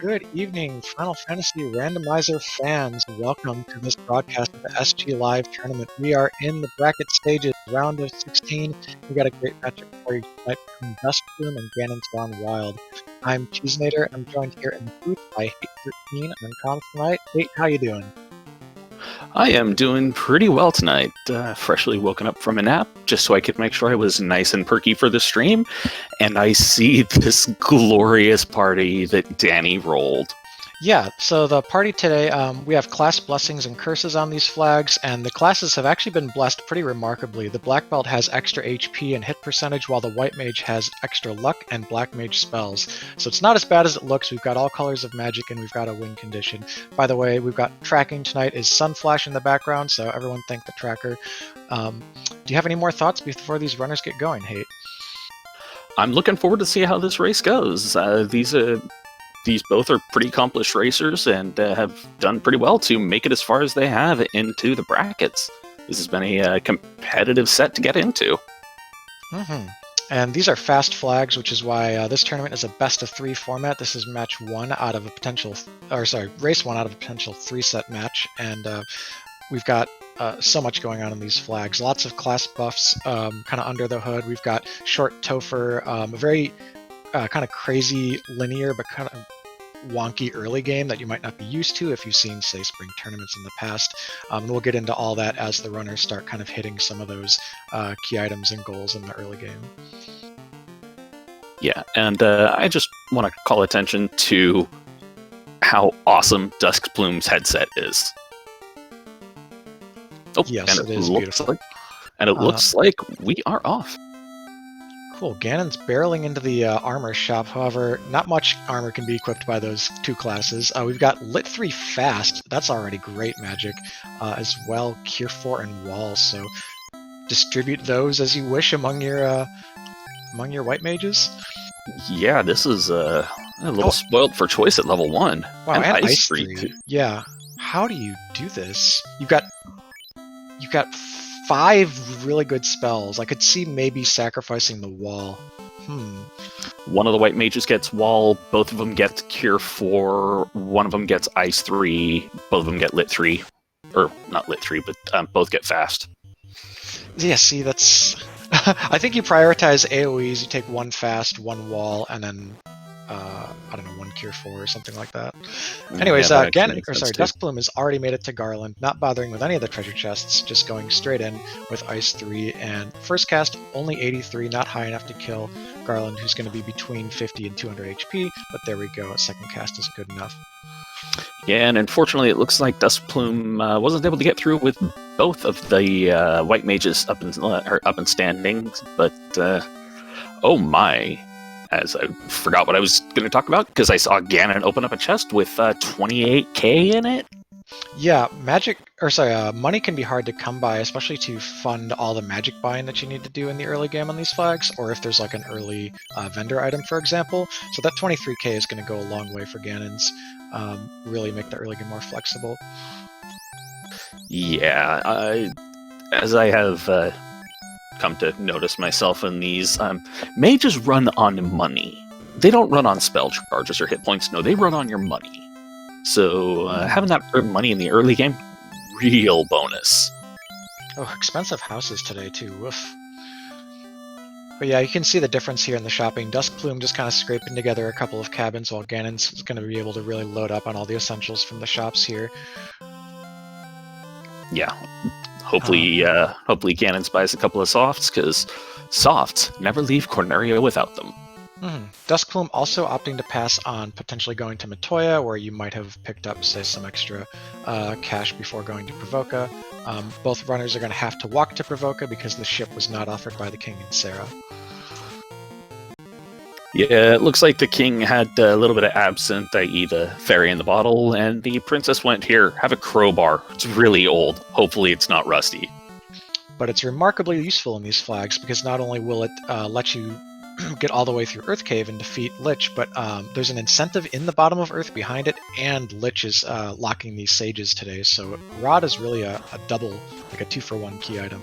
Good evening, Final Fantasy Randomizer fans. Welcome to this broadcast of the SGLive tournament. We are in the bracket stages, round of 16. We got a great matchup for you tonight between DuskPlume and GanonsGoneWild. I'm Cheesenator. I'm joined here in the booth by Hate13 on comms tonight. Hate, how you doing? I am doing pretty well tonight. Freshly woken up from a nap, just so I could make sure I was nice and perky for the stream. And I see this glorious party that Danny rolled. Yeah, so the party today, we have class blessings and curses on these flags, and the classes have actually been blessed pretty remarkably. The black belt has extra HP and hit percentage, while the white mage has extra luck and black mage spells. So it's not as bad as it looks. We've got all colors of magic, and we've got a win condition. By the way, we've got tracking tonight is Sunflash in the background, so everyone thank the tracker. Do you have any more thoughts before these runners get going, Hate? I'm looking forward to see how this race goes. These both are pretty accomplished racers and have done pretty well to make it as far as they have into the brackets. This has been a competitive set to get into. And these are fast flags, which is why this tournament is a best-of-3 format. This is race one out of a potential 3-set match, and we've got so much going on in these flags. Lots of class buffs kind of under the hood. We've got short Topher, a very kind of crazy linear but kind of wonky early game that you might not be used to if you've seen, say, spring tournaments in the past. We'll get into all that as the runners start kind of hitting some of those key items and goals in the early game. Yeah, and I just want to call attention to how awesome DuskPlume's headset is. Oh, yes, and it is beautiful. It looks like we are off. Cool. Ganon's barreling into the armor shop. However, not much armor can be equipped by those two classes. We've got Lit 3 Fast. That's already great magic. As well, Cure 4 and Walls. So distribute those as you wish among your white mages. Yeah, this is a little spoiled for choice at level 1. Wow, and Ice 3. Yeah. How do you do this? You've got 5 really good spells. I could see maybe sacrificing the wall. One of the white mages gets wall, both of them get Cure 4, one of them gets Ice 3, both of them get Lit 3. Or, not Lit 3, but both get fast. Yeah, see, that's... I think you prioritize AoEs, you take 1 fast, 1 wall, and then, I don't know, 1 Cure 4 or something like that. Anyways, DuskPlume has already made it to Garland, not bothering with any of the treasure chests, just going straight in with Ice 3, and first cast, only 83, not high enough to kill Garland, who's going to be between 50 and 200 HP, but there we go, second cast is good enough. Yeah, and unfortunately it looks like DuskPlume wasn't able to get through with both of the white mages up and standing, but oh my... As I forgot what I was going to talk about, because I saw Ganon open up a chest with 28k in it. Yeah, money can be hard to come by, especially to fund all the magic buying that you need to do in the early game on these flags, or if there's like an early vendor item, for example. So that 23k is going to go a long way for Ganon's, really make the early game more flexible. Yeah, as I have... come to notice myself in these. Mages run on money. They don't run on spell charges or hit points. No, they run on your money. So having that money in the early game, real bonus. Oh, expensive houses today too. Woof. But yeah, you can see the difference here in the shopping. DuskPlume just kind of scraping together a couple of cabins, while Ganon's going to be able to really load up on all the essentials from the shops here. Yeah. Hopefully Ganon buys a couple of softs, because softs never leave Corneria without them. DuskPlume also opting to pass on potentially going to Matoya, where you might have picked up, say, some extra cash before going to Provoca. Both runners are going to have to walk to Provoca because the ship was not offered by the King and Sarah. Yeah, it looks like the king had a little bit of absinthe, i.e. the fairy in the bottle, and the princess went, here, have a crowbar. It's really old. Hopefully it's not rusty. But it's remarkably useful in these flags, because not only will it let you get all the way through Earth Cave and defeat Lich, but there's an incentive in the bottom of Earth behind it, and Lich is locking these sages today, so Rod is really a double, like a 2-for-1 key item.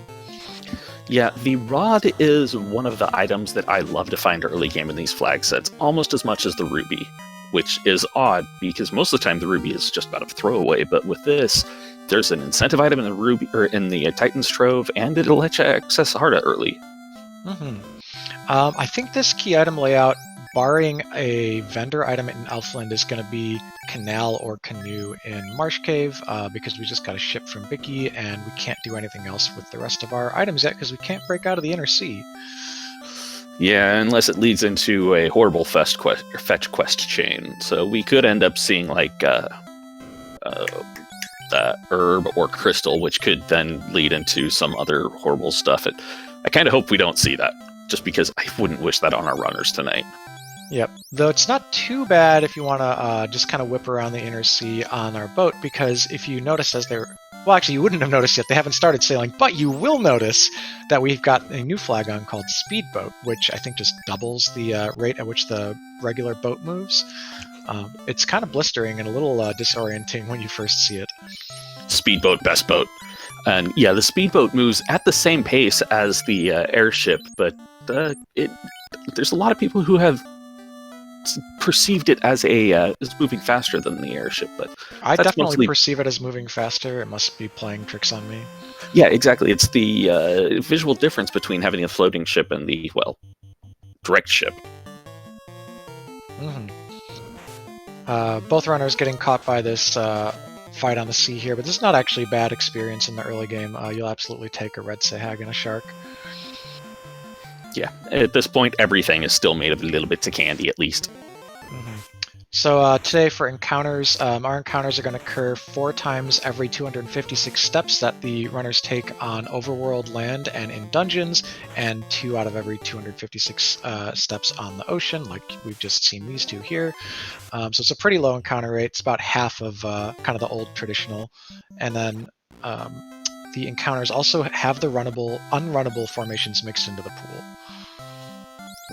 Yeah, the rod is one of the items that I love to find early game in these flag sets, almost as much as the ruby. which is odd because most of the time the ruby is just about a throwaway. But with this, there's an incentive item in the ruby or in the Titan's Trove, and it'll let you access Harda early. I think this key item layout, barring a vendor item in Elfland, is going to be Canal or Canoe in Marsh Cave, because we just got a ship from Bicky, and we can't do anything else with the rest of our items yet because we can't break out of the Inner Sea. Yeah, unless it leads into a horrible fetch quest chain. So we could end up seeing like herb or crystal, which could then lead into some other horrible stuff. I kind of hope we don't see that, just because I wouldn't wish that on our runners tonight. Yep, though it's not too bad if you want to just kind of whip around the Inner Sea on our boat, because if you notice as they're... Well, actually, you wouldn't have noticed yet. They haven't started sailing, but you will notice that we've got a new flag on called Speedboat, which I think just doubles the rate at which the regular boat moves. It's kind of blistering and a little disorienting when you first see it. Speedboat, best boat. And yeah, the speedboat moves at the same pace as the airship, but there's a lot of people who have perceived it as moving faster than the airship. But I definitely perceive it as moving faster. It must be playing tricks on me. Yeah, exactly. It's the visual difference between having a floating ship and the, well, direct ship. Both runners getting caught by this fight on the sea here, but this is not actually a bad experience in the early game. You'll absolutely take a red sahag and a shark. Yeah, at this point, everything is still made of little bits of candy, at least. So today for encounters, our encounters are going to occur 4 times every 256 steps that the runners take on overworld land and in dungeons, and 2 out of every 256 steps on the ocean, like we've just seen these 2 here. So it's a pretty low encounter rate. It's about half of kind of the old traditional. And then the encounters also have the unrunnable formations mixed into the pool.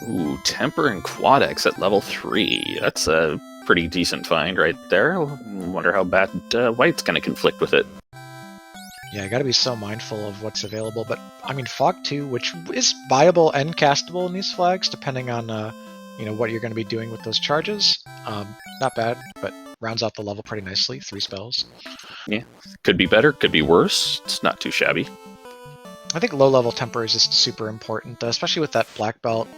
Ooh, Temper and Quadex at level 3. That's a pretty decent find right there. Wonder how bad White's going to conflict with it. Yeah, I got to be so mindful of what's available. But I mean, Fog 2, which is viable and castable in these flags, depending on what you're going to be doing with those charges. Not bad, but rounds out the level pretty nicely. 3 spells. Yeah, could be better, could be worse. It's not too shabby. I think low-level temper is just super important, especially with that black belt.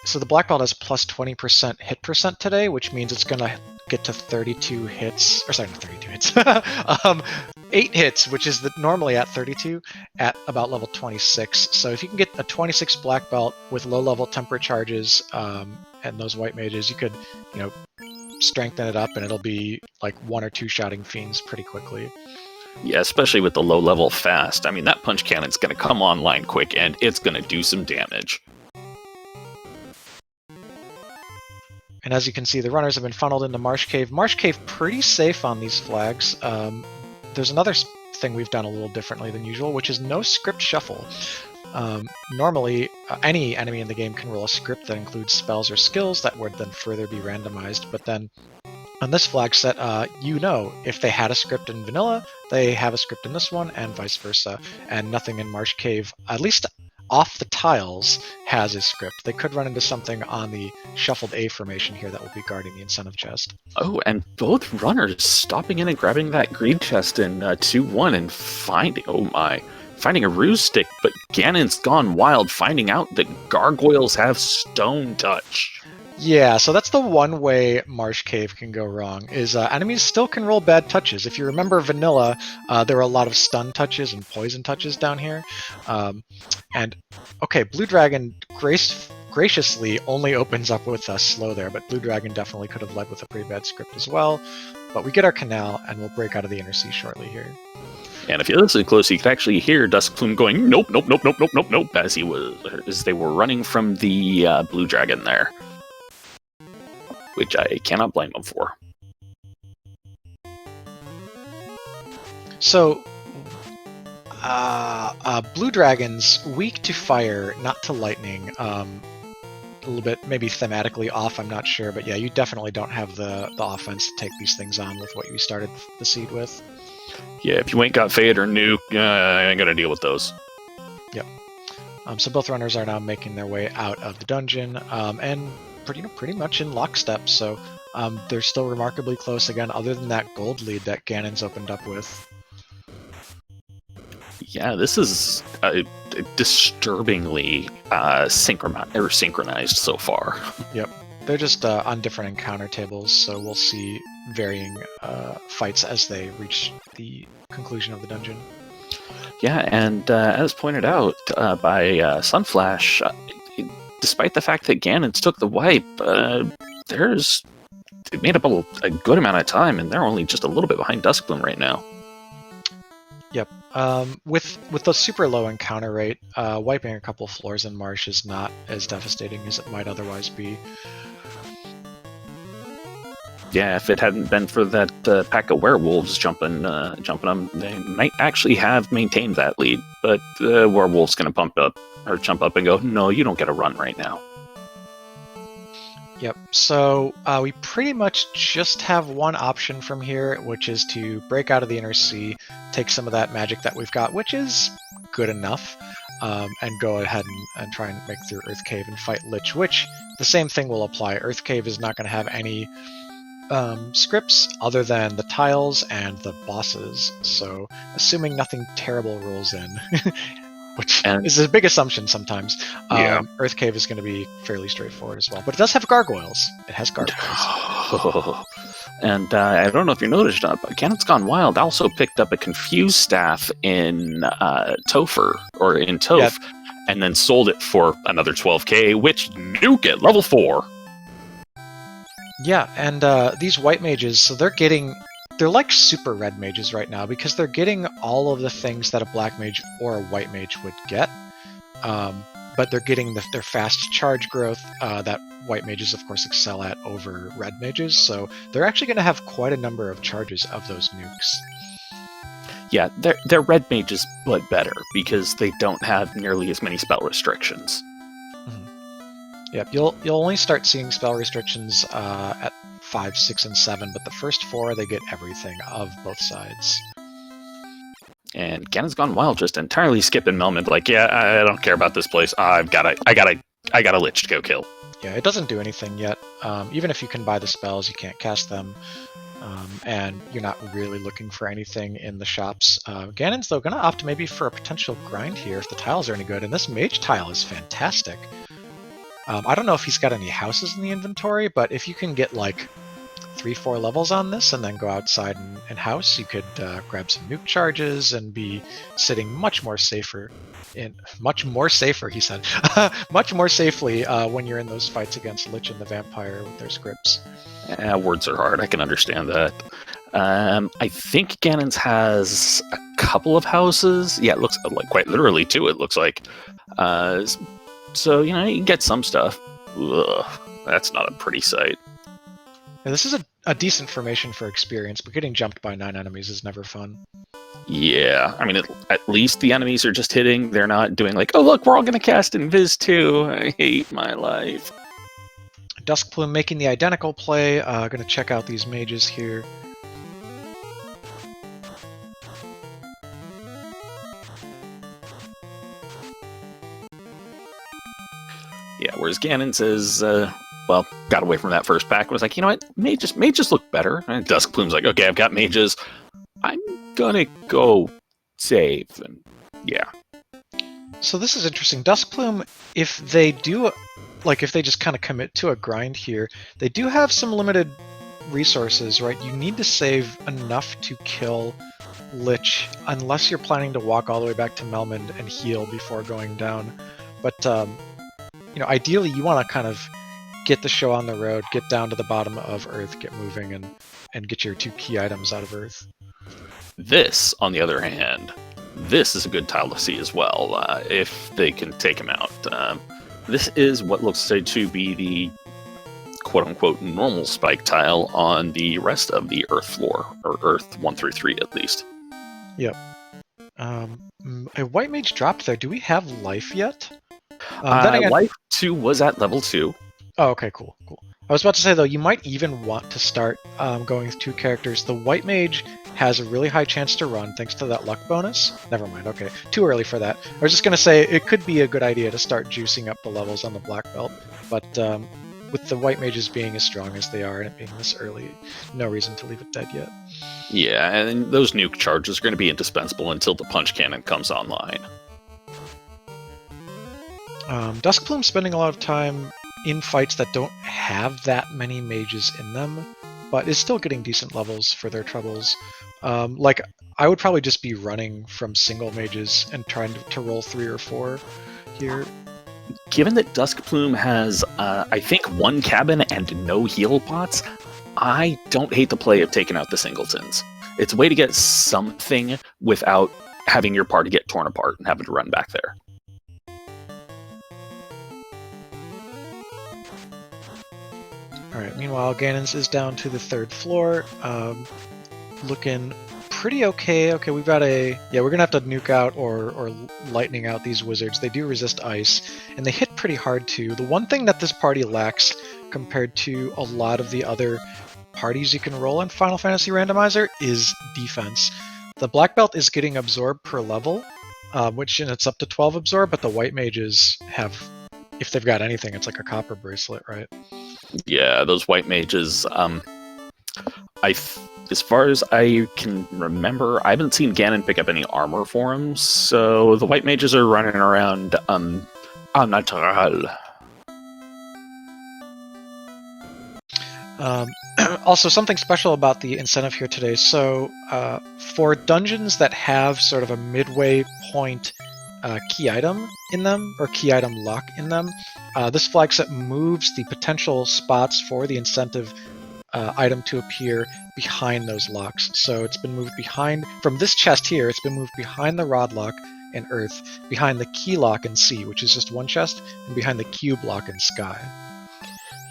So the black belt has plus 20% hit percent today, which means it's going to get to 32 hits. Or sorry, not 32 hits. 8 hits, which is normally at 32, at about level 26. So if you can get a 26 black belt with low-level temper charges and those white mages, you could, strengthen it up, and it'll be like 1 or 2 shouting fiends pretty quickly. Yeah, especially with the low-level fast. I mean, that punch cannon's going to come online quick, and it's going to do some damage. And as you can see, the runners have been funneled into Marsh Cave. Marsh Cave pretty safe on these flags. There's another thing we've done a little differently than usual, which is no script shuffle. Normally, any enemy in the game can roll a script that includes spells or skills that would then further be randomized, but then on this flag set, if they had a script in vanilla, they have a script in this one, and vice versa. And nothing in Marsh Cave, at least off the tiles, has a script. They could run into something on the shuffled A formation here that will be guarding the incentive chest. Oh, and both runners stopping in and grabbing that green chest in 2-1 and finding a ruse stick, but GanonsGoneWild finding out that gargoyles have stone touch. Yeah, so that's the one way Marsh Cave can go wrong, is enemies still can roll bad touches. If you remember vanilla, there were a lot of stun touches and poison touches down here. Blue Dragon graciously only opens up with a slow there, but Blue Dragon definitely could have led with a pretty bad script as well. But we get our canal, and we'll break out of the Inner Sea shortly here. And if you listen close, you can actually hear DuskPlume going, nope, nope, nope, nope, nope, nope, nope, as they were running from the Blue Dragon there. Which I cannot blame them for. So, Blue Dragon's weak to fire, not to lightning. A little bit maybe thematically off, I'm not sure, but yeah, you definitely don't have the offense to take these things on with what you started the seed with. Yeah, if you ain't got Fade or Nuke, I ain't gonna deal with those. Yep. So both runners are now making their way out of the dungeon, and pretty much in lockstep. So They're still remarkably close again, other than that gold lead that Ganon's opened up with. Yeah, this is disturbingly synchronized so far. Yep. They're just on different encounter tables, so we'll see varying fights as they reach the conclusion of the dungeon. Yeah, and as pointed out by Sunflash, despite the fact that Ganon's took the wipe, it made up a good amount of time, and they're only just a little bit behind DuskPlume right now. Yep. With the super low encounter rate, wiping a couple floors in Marsh is not as devastating as it might otherwise be. Yeah, if it hadn't been for that pack of werewolves jumping them, they might actually have maintained that lead. But the werewolf's going to jump up and go, no, you don't get a run right now. Yep, so we pretty much just have one option from here, which is to break out of the Inner Sea, take some of that magic that we've got, which is good enough, and go ahead and try and make through Earth Cave and fight Lich, which the same thing will apply. Earth Cave is not going to have any scripts other than the tiles and the bosses, so assuming nothing terrible rolls in, which is a big assumption sometimes, Earth Cave is going to be fairly straightforward as well. But it does have gargoyles. It has gargoyles. And I don't know if you noticed, but GanonsGoneWild also picked up a Confused Staff in Topher, or in Toph, and then sold it for another 12k, which nuke at level 4. Yeah, and these white mages, so they're like super red mages right now, because they're getting all of the things that a black mage or a white mage would get, but they're getting their fast charge growth that white mages, of course, excel at over red mages, so they're actually going to have quite a number of charges of those nukes. Yeah, they're red mages, but better, because they don't have nearly as many spell restrictions. Yep, you'll only start seeing spell restrictions at 5, 6, and 7, but the first 4 they get everything of both sides. And GanonsGoneWild just entirely skipping Melman, like, yeah, I don't care about this place. I got a Lich to go kill. Yeah, it doesn't do anything yet. Even if you can buy the spells, you can't cast them, and you're not really looking for anything in the shops. Ganon's though gonna opt maybe for a potential grind here if the tiles are any good, and this mage tile is fantastic. I don't know if he's got any houses in the inventory, but if you can get like 3-4 levels on this and then go outside and house, you could grab some nuke charges and be sitting much more safer, he said, much more safely when you're in those fights against Lich and the Vampire with their scripts. Words are hard, I can understand that. I think Ganon's has a couple of houses. Yeah, it looks like quite literally 2, it looks like. So, you can get some stuff. Ugh, that's not a pretty sight. Yeah, this is a decent formation for experience, but getting jumped by 9 enemies is never fun. Yeah, I mean, at least the enemies are just hitting. They're not doing like, oh, look, we're all going to cast Invis too. I hate my life. DuskPlume making the identical play. Going to check out these mages here. Yeah, whereas Ganon says, got away from that first pack and was like, you know what, mages look better. And DuskPlume's like, okay, I've got mages. I'm gonna go save. And yeah. So this is interesting. DuskPlume, if they just kind of commit to a grind here, they do have some limited resources, right? You need to save enough to kill Lich, unless you're planning to walk all the way back to Melmond and heal before going down. But ideally you want to kind of get the show on the road, get down to the bottom of Earth, get moving, and get your 2 key items out of Earth. This, on the other hand, this is a good tile to see as well, if they can take him out. This is what looks to be the quote-unquote normal spike tile on the rest of the Earth floor, or Earth 1 through 3 at least. Yep. A white mage dropped there. Do we have life yet? Life 2 was at level 2. Oh, okay, cool. I was about to say, though, you might even want to start going with 2 characters. The white mage has a really high chance to run thanks to that luck bonus. Never mind, okay. Too early for that. I was just going to say it could be a good idea to start juicing up the levels on the black belt, but with the white mages being as strong as they are and it being this early, no reason to leave it dead yet. Yeah, and those nuke charges are going to be indispensable until the punch cannon comes online. DuskPlume spending a lot of time in fights that don't have that many mages in them, but is still getting decent levels for their troubles. Like, I would probably just be running from single mages and trying to roll 3 or 4 here. Given that DuskPlume has, I think, 1 cabin and no heal pots, I don't hate the play of taking out the singletons. It's a way to get something without having your party get torn apart and having to run back there. Alright, meanwhile, Ganons is down to the 3rd floor, looking pretty okay. Okay, we've got a... Yeah, we're gonna have to nuke out or lightning out these wizards. They do resist ice, and they hit pretty hard too. The one thing that this party lacks compared to a lot of the other parties you can roll in Final Fantasy Randomizer is defense. The black belt is getting absorbed per level, which it's up to 12 absorb, but the white mages have, if they've got anything, it's like a copper bracelet, right? Yeah, those white mages, as far as I can remember, I haven't seen Ganon pick up any armor for him, so the white mages are running around, natural. Also, something special about the incentive here today. So, for dungeons that have sort of a midway point key item in them, or key item lock in them, this flag set moves the potential spots for the incentive item to appear behind those locks. So it's been moved behind, from this chest here, it's been moved behind the rod lock in Earth, behind the key lock in Sea, which is just one chest, and behind the cube lock in Sky.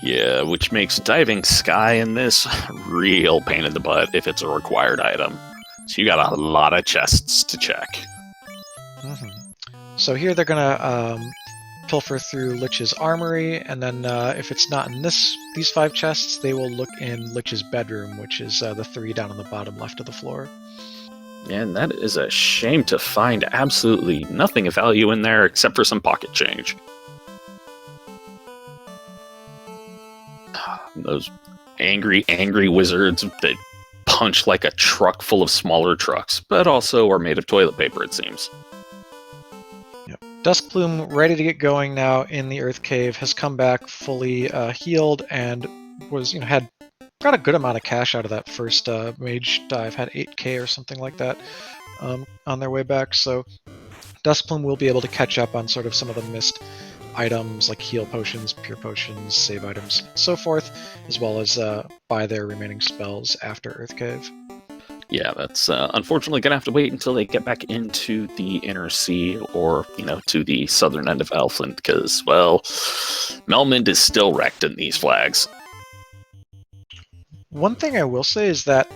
Yeah, which makes diving Sky in this real pain in the butt if it's a required item. So you got a lot of chests to check. Mm-hmm. So here they're gonna pilfer through Lich's armory, and then if it's not in these 5 chests, they will look in Lich's bedroom, which is the 3 down on the bottom left of the floor. And that is a shame to find absolutely nothing of value in there except for some pocket change. Those angry wizards that punch like a truck full of smaller trucks, but also are made of toilet paper, it seems. Yep. DuskPlume, ready to get going now in the Earth Cave, has come back fully healed and was, got a good amount of cash out of that first mage dive, had 8k or something like that on their way back. So DuskPlume will be able to catch up on sort of some of the missed items like heal potions, pure potions, save items, so forth, as well as buy their remaining spells after Earth Cave. Yeah, that's unfortunately going to have to wait until they get back into the Inner Sea or, to the southern end of Elfland, because, well, Melmond is still wrecked in these flags. One thing I will say is that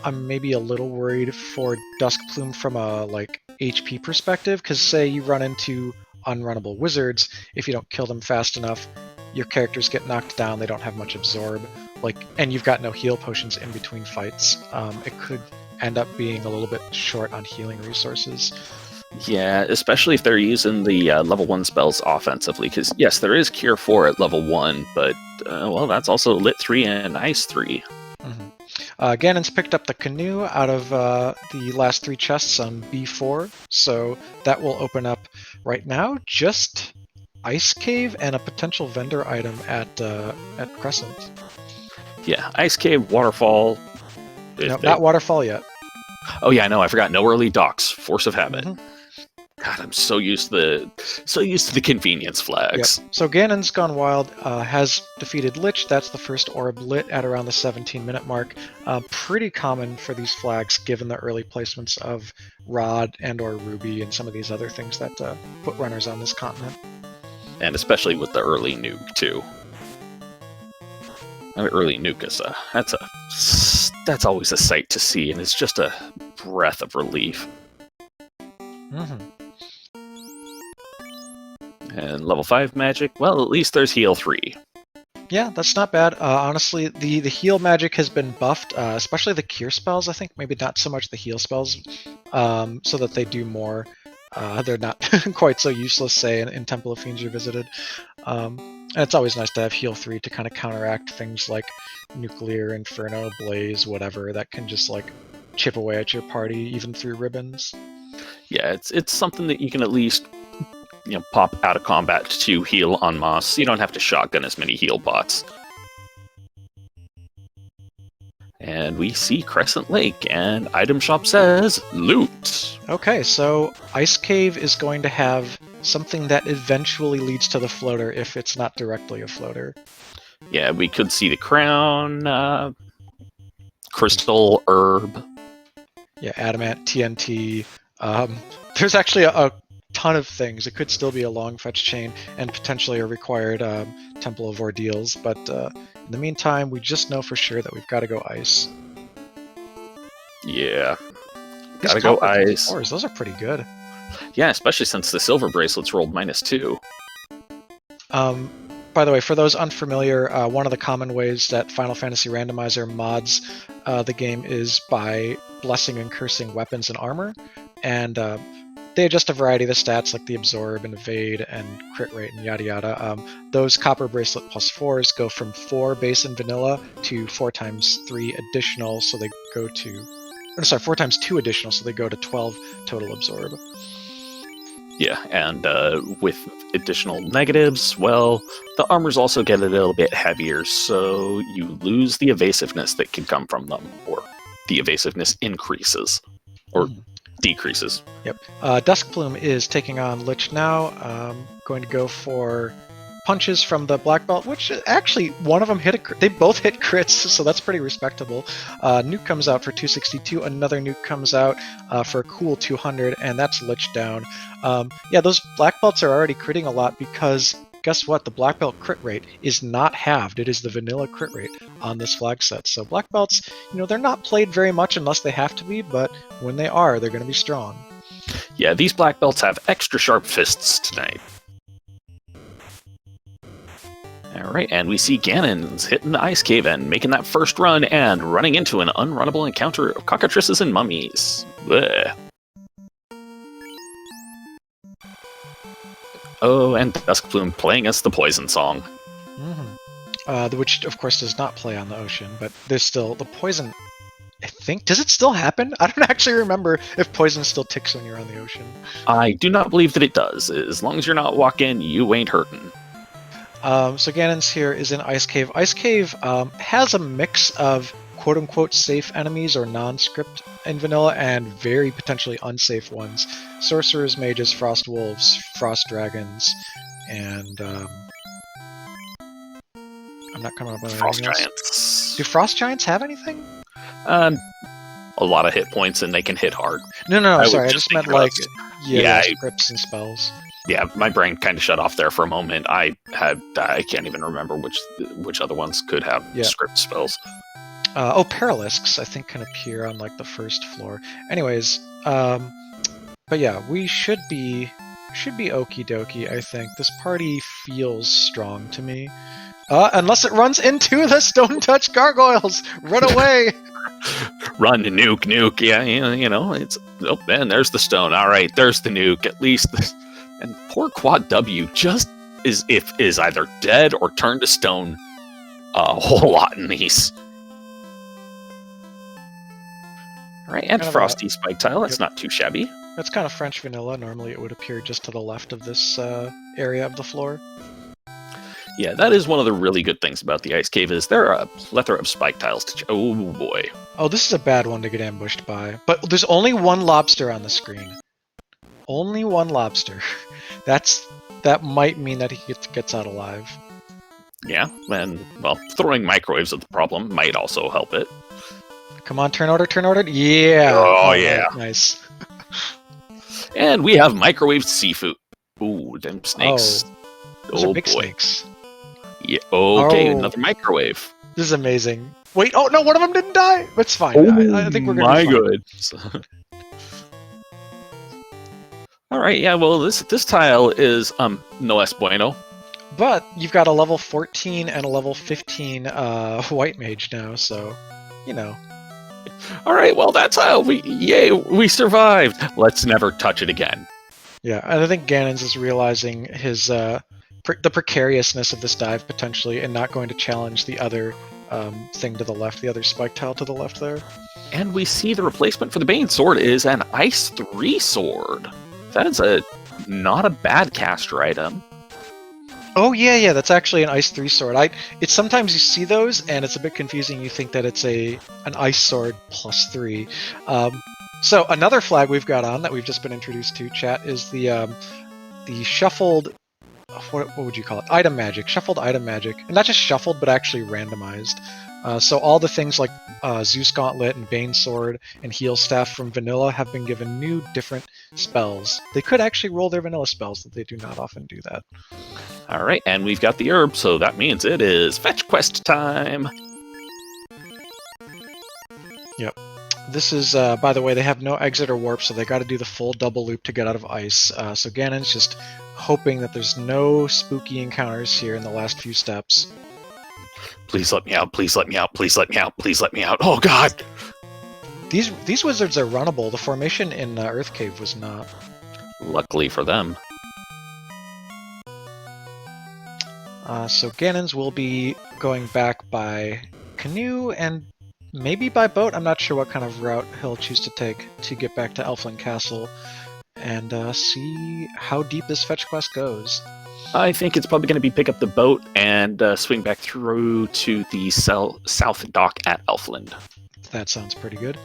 I'm maybe a little worried for DuskPlume from a, HP perspective, because say you run into unrunnable wizards, if you don't kill them fast enough, your characters get knocked down, they don't have much absorb, and you've got no heal potions in between fights. It could end up being a little bit short on healing resources. Yeah, especially if they're using the level 1 spells offensively, because yes, there is Cure 4 at level 1, but, that's also Lit 3 and Ice 3. Mm-hmm. Ganon's picked up the canoe out of the last 3 chests on B4, so that will open up right now just Ice Cave and a potential vendor item at Crescent. Yeah, Ice Cave, Waterfall. No, not Waterfall yet. Oh yeah, I know. I forgot. No early docks. Force of habit. Mm-hmm. God, I'm so used to the convenience flags. Yep. So GanonsGoneWild has defeated Lich. That's the first orb lit at around the 17-minute mark. Pretty common for these flags, given the early placements of Rod and/or Ruby and some of these other things that put runners on this continent. And especially with the early nuke too. An early nuke is that's always a sight to see, and it's just a breath of relief. Mm-hmm. And level 5 magic, well, at least there's heal 3. Yeah, that's not bad. Honestly, the heal magic has been buffed, especially the cure spells, I think. Maybe not so much the heal spells, so that they do more. They're not quite so useless, say, in Temple of Fiends Revisited. And it's always nice to have heal 3 to kind of counteract things like Nuclear, Inferno, Blaze, whatever, that can just like chip away at your party even through ribbons. Yeah, it's something that you can at least pop out of combat to heal en masse. You don't have to shotgun as many heal bots. And we see Crescent Lake, and item shop says loot. Okay, so Ice Cave is going to have something that eventually leads to the floater if it's not directly a floater. Yeah, we could see the crown, crystal, herb. Yeah, adamant, TNT. There's actually a ton of things. It could still be a long fetch chain and potentially a required Temple of Ordeals, but in the meantime, we just know for sure that we've got to go ice. Yeah, These gotta go copper ice. Floors, those are pretty good. Yeah, especially since the silver bracelets rolled -2. By the way, for those unfamiliar, one of the common ways that Final Fantasy Randomizer mods the game is by blessing and cursing weapons and armor, and they adjust a variety of the stats like the absorb and evade and crit rate and yada yada. Those copper bracelet +4s go from 4 base and vanilla to 4 times 3 additional, so they go to 4 times 2 additional, so they go to 12 total absorb. Yeah, and with additional negatives, well, the armors also get a little bit heavier, so you lose the evasiveness that can come from them, or the evasiveness increases, or decreases. Yep. DuskPlume is taking on Lich now. Going to go for punches from the black belt, which actually one of them hit a crit. They both hit crits, so that's pretty respectable. Nuke comes out for 262. Another nuke comes out for a cool 200, and that's Lich down. Yeah, those black belts are already critting a lot because guess what? The black belt crit rate is not halved. It is the vanilla crit rate on this flag set. So black belts, they're not played very much unless they have to be, but when they are, they're going to be strong. Yeah, these black belts have extra sharp fists tonight. Alright, and we see Ganons hitting the Ice Cave and making that first run and running into an unrunnable encounter of cockatrices and mummies. Blech. Oh, and DuskPlume playing us the Poison Song. Which, of course, does not play on the ocean, but there's still the poison. I think, does it still happen? I don't actually remember if poison still ticks when you're on the ocean. I do not believe that it does. As long as you're not walking, you ain't hurting. So Ganon's here is in Ice Cave. Ice Cave has a mix of quote-unquote safe enemies or non-script in vanilla and very potentially unsafe ones. Sorcerers, mages, frost wolves, frost dragons, and I'm not coming up with Frost anything giants. else. Do frost giants have anything? A lot of hit points, and they can hit hard. No, sorry, I just meant like Yeah, scripts and spells. Yeah, my brain kind of shut off there for a moment. I can't even remember which other ones could have script spells. Paralisks, I think, can appear on like the first floor. Anyways, but yeah, we should be okie dokie. I think this party feels strong to me, unless it runs into the stone touch gargoyles. Run away! Run, nuke! Yeah, it's man. There's the stone. All right, there's the nuke. At least. And poor Quad W just is either dead or turned to stone a whole lot in these. All right, and kind Frosty Spike Tile, that's not too shabby. That's kind of French vanilla. Normally it would appear just to the left of this area of the floor. Yeah, that is one of the really good things about the Ice Cave is there are a plethora of spike tiles to oh boy. Oh, this is a bad one to get ambushed by. But there's only one lobster on the screen. Only one lobster. That might mean that he gets out alive. Yeah, and, well, throwing microwaves at the problem might also help it. Come on, turn order. Yeah! Oh, yeah. Right, nice. And we have microwaved seafood. Ooh, them snakes. Those are big snakes. Yeah, okay, another microwave. This is amazing. Wait, oh no, one of them didn't die! That's fine. I think we're gonna be fine. Good. Alright, yeah, well, this tile is, no es bueno. But you've got a level 14 and a level 15 white mage now, so, Alright, well, that tile, we survived! Let's never touch it again. Yeah, and I think Ganons is realizing his the precariousness of this dive potentially, and not going to challenge the other thing to the left, the other spike tile to the left there. And we see the replacement for the Bane Sword is an Ice 3 sword. That is not a bad caster item. Oh yeah, that's actually an Ice 3 sword. It's sometimes you see those and it's a bit confusing. You think that it's an Ice sword plus 3. So another flag we've got on that we've just been introduced to, chat, is the shuffled. What would you call it? Item magic, shuffled item magic, and not just shuffled, but actually randomized. So all the things like Zeus Gauntlet and Bane Sword and Heal Staff from Vanilla have been given new, different spells. They could actually roll their Vanilla spells, but they do not often do that. All right, and we've got the herb, so that means it is fetch quest time. Yep. This is, by the way, they have no exit or warp, so they got to do the full double loop to get out of ice. So Ganon's just hoping that there's no spooky encounters here in the last few steps. Please let me out, please let me out, please let me out, please let me out. Oh god! These wizards are runnable. The formation in Earth Cave was not. Luckily for them. So Ganon's will be going back by canoe and maybe by boat. I'm not sure what kind of route he'll choose to take to get back to Elfland Castle and see how deep this fetch quest goes. I think it's probably going to be pick up the boat and swing back through to the south dock at Elfland. That sounds pretty good.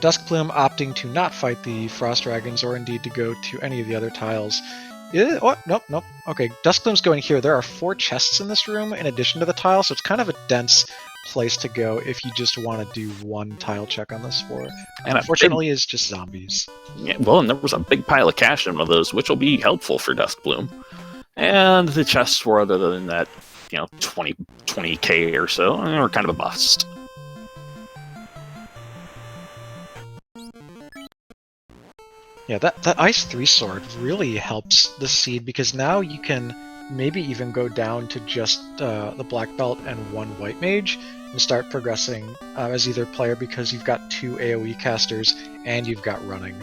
DuskPlume opting to not fight the Frost Dragons or indeed to go to any of the other tiles. Nope. Okay, DuskPlume's going here. There are 4 chests in this room in addition to the tile, so it's kind of a dense place to go if you just want to do one tile check on this floor. And unfortunately, it's just zombies. Yeah, well, and there was a big pile of cash in one of those, which will be helpful for DuskPlume. And the chests were, other than that, 20k or so, were kind of a bust. Yeah, that Ice 3 sword really helps the seed, because now you can maybe even go down to just the black belt and 1 white mage and start progressing as either player, because you've got 2 AoE casters and you've got running.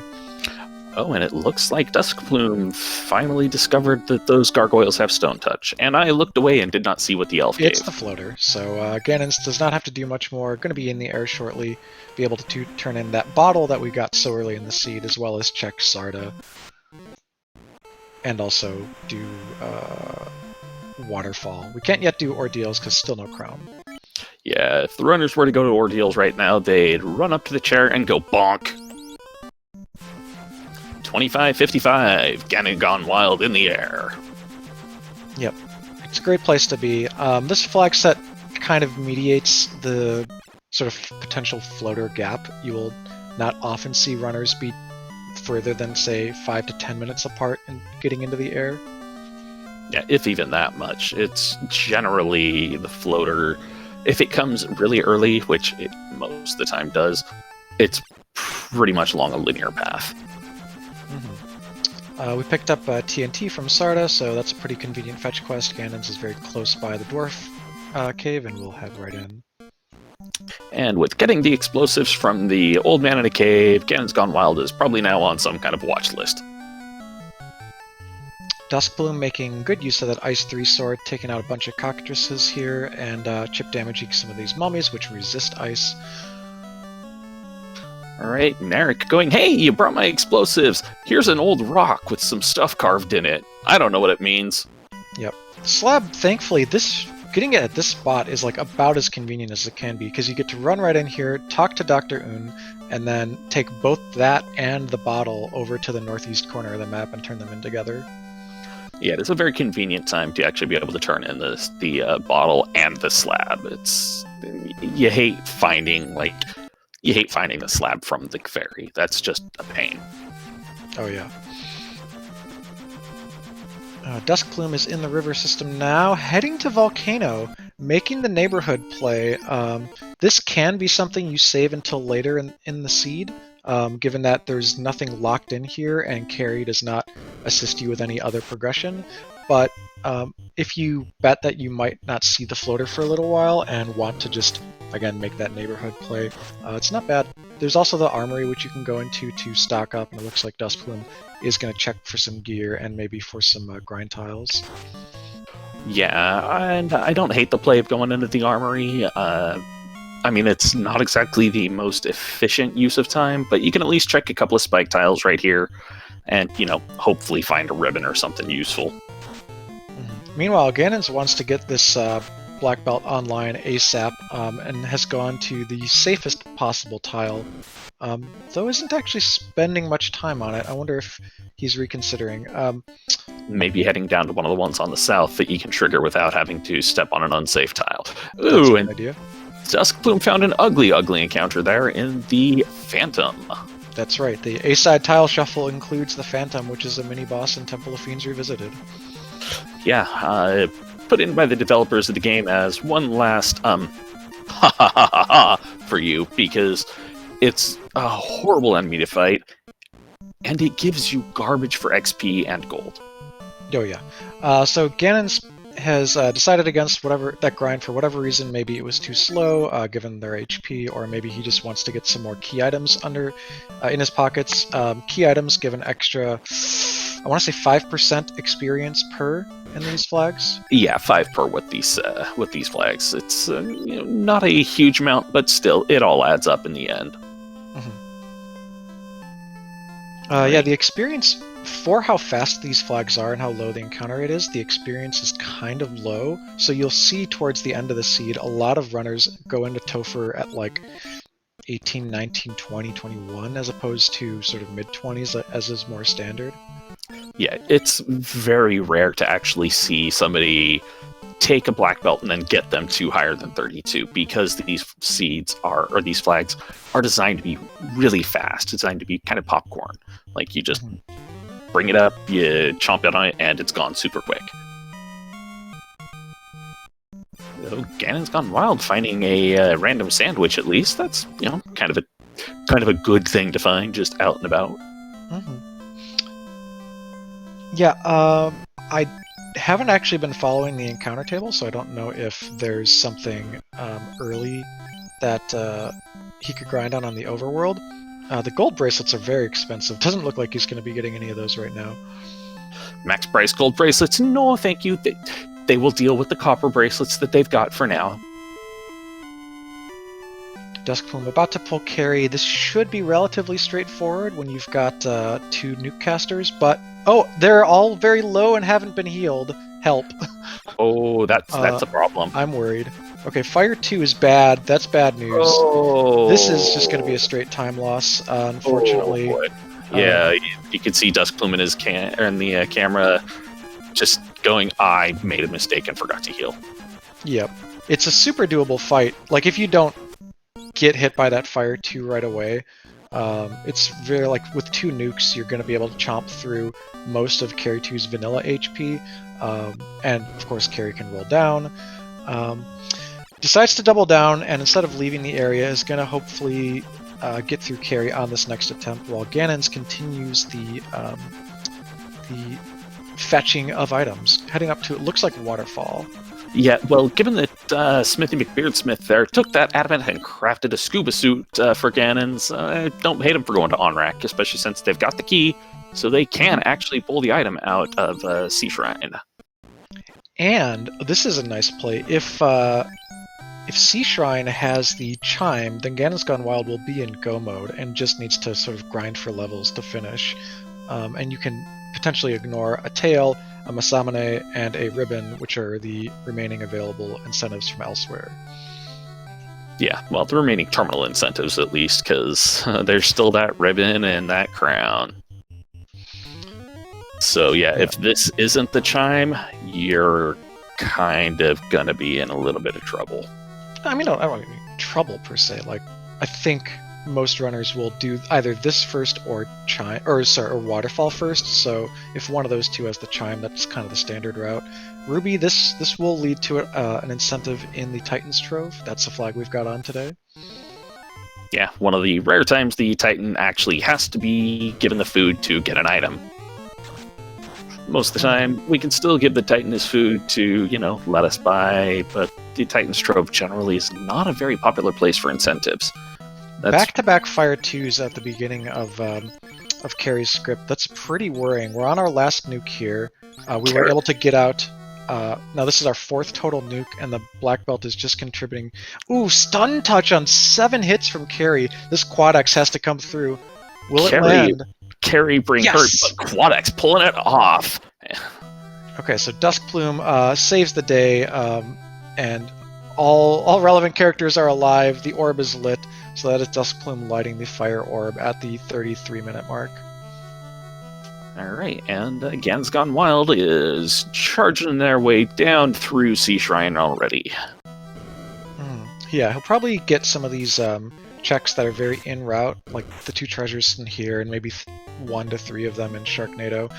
Oh, and it looks like DuskPlume finally discovered that those gargoyles have stone touch, and I looked away and did not see what the elf gave. It's the floater, so Ganon does not have to do much more. Going to be in the air shortly, be able to turn in that bottle that we got so early in the seed, as well as check Sarda, and also do Waterfall. We can't yet do Ordeals because still no crown. Yeah, if the runners were to go to Ordeals right now, they'd run up to the chair and go bonk. 25-55, GanonsGoneWild in the air. Yep, it's a great place to be. This flag set kind of mediates the sort of potential floater gap. You will not often see runners be further than, say, 5 to 10 minutes apart in getting into the air. Yeah, if even that much. It's generally the floater, if it comes really early, which it most of the time does, it's pretty much along a linear path. We picked up TNT from Sarda, so that's a pretty convenient fetch quest. Ganon's is very close by the dwarf cave, and we'll head right in. And with getting the explosives from the old man in a cave, GanonsGoneWild is probably now on some kind of watch list. DuskPlume making good use of that Ice 3 sword, taking out a bunch of cockatrices here, and chip damaging some of these mummies, which resist ice. Alright, Narek going, hey, you brought my explosives! Here's an old rock with some stuff carved in it. I don't know what it means. Yep. Slab, thankfully, getting it at this spot is like about as convenient as it can be, because you get to run right in here, talk to Dr. Un, and then take both that and the bottle over to the northeast corner of the map and turn them in together. Yeah, it's a very convenient time to actually be able to turn in the bottle and the slab. You hate finding the slab from the ferry. That's just a pain. Oh yeah. DuskPlume is in the river system now, heading to Volcano, making the neighborhood play. This can be something you save until later in the seed, given that there's nothing locked in here and carry does not assist you with any other progression. But if you bet that you might not see the floater for a little while and want to just, again, make that neighborhood play, it's not bad. There's also the armory, which you can go into to stock up, and it looks like DuskPlume is going to check for some gear and maybe for some grind tiles. Yeah, and I don't hate the play of going into the armory. I mean, it's not exactly the most efficient use of time, but you can at least check a couple of spike tiles right here and, hopefully find a ribbon or something useful. Meanwhile, Ganons wants to get this black belt online ASAP and has gone to the safest possible tile, though isn't actually spending much time on it. I wonder if he's reconsidering. Maybe heading down to one of the ones on the south that you can trigger without having to step on an unsafe tile. Ooh, and idea. DuskPlume found an ugly encounter there in the Phantom. That's right. The A-side tile shuffle includes the Phantom, which is a mini-boss in Temple of Fiends Revisited. Yeah, put in by the developers of the game as one last for you, because it's a horrible enemy to fight, and it gives you garbage for XP and gold. Oh yeah. So Ganons has decided against that grind for whatever reason. Maybe it was too slow, given their HP, or maybe he just wants to get some more key items in his pockets. Key items give an extra, I want to say 5% experience per in these flags. Yeah, 5 per with these flags. It's not a huge amount, but still, it all adds up in the end. Yeah, the experience, for how fast these flags are and how low the encounter rate is, the experience is kind of low. So you'll see towards the end of the seed, a lot of runners go into Topher at like 18, 19, 20, 21, as opposed to sort of mid-20s, as is more standard. Yeah, it's very rare to actually see somebody take a black belt and then get them to higher than 32, because these these flags are designed to be really fast, designed to be kind of popcorn. Like, you just bring it up, you chomp it on it, and it's gone super quick. So GanonsGoneWild finding a random sandwich, at least. That's kind of a good thing to find just out and about. Yeah, I haven't actually been following the encounter table, so I don't know if there's something early that he could grind on the overworld. The gold bracelets are very expensive. Doesn't look like he's going to be getting any of those right now. Max price gold bracelets? No, thank you. They will deal with the copper bracelets that they've got for now. DuskPlume about to pull carry. This should be relatively straightforward when you've got 2 nuke casters, but they're all very low and haven't been healed. Help. Oh, that's a problem. I'm worried. Okay, Fire 2 is bad. That's bad news. Oh. This is just going to be a straight time loss, unfortunately. Oh, yeah, you can see DuskPlume in his in the camera just going, I made a mistake and forgot to heal. Yep. It's a super doable fight. Like, if you don't get hit by that Fire 2 right away, it's very, like, with 2 nukes, you're going to be able to chomp through most of Carry 2's vanilla HP, and of course Carry can roll down. Decides to double down, and instead of leaving the area, is going to hopefully get through Carry on this next attempt, while Ganons continues the fetching of items, heading up to, it looks like, Waterfall. Yeah, well, given that Smithy McBeardsmith there took that adamant and crafted a scuba suit for Ganons, I don't hate him for going to OnRack, especially since they've got the key, so they can actually pull the item out of Sea Shrine. And this is a nice play. If Sea Shrine has the chime, then GanonsGoneWild will be in go mode and just needs to sort of grind for levels to finish. And you can potentially ignore a tail, a Masamune, and a ribbon, which are the remaining available incentives from elsewhere. Yeah, well, the remaining terminal incentives, at least, because there's still that ribbon and that crown. So yeah, if this isn't the chime, you're kind of gonna be in a little bit of trouble. I mean, I don't mean trouble per se. Like, I think most runners will do either this first or Waterfall first. So if one of those two has the chime, that's kind of the standard route. Ruby, this will lead to an incentive in the Titan's Trove. That's the flag we've got on today. Yeah, one of the rare times the Titan actually has to be given the food to get an item. Most of the time, we can still give the Titan his food to, let us buy, but the Titan's Trove generally is not a very popular place for incentives. Back-to-back Fire 2s at the beginning of Carrie's script. That's pretty worrying. We're on our last nuke here. We were able to get out. Now this is our 4th total nuke, and the black belt is just contributing. Ooh, stun touch on 7 hits from Carrie. This Quadex has to come through. Will it land? Carrie bring her, but Quadex pulling it off. Okay, so DuskPlume saves the day, and all relevant characters are alive. The orb is lit, so that is DuskPlume lighting the fire orb at the 33-minute mark. Alright, and GanonsGoneWild is charging their way down through Sea Shrine already. Yeah, he'll probably get some of these checks that are very in route, like the 2 treasures in here, and maybe 1 to 3 of them in Sharknado.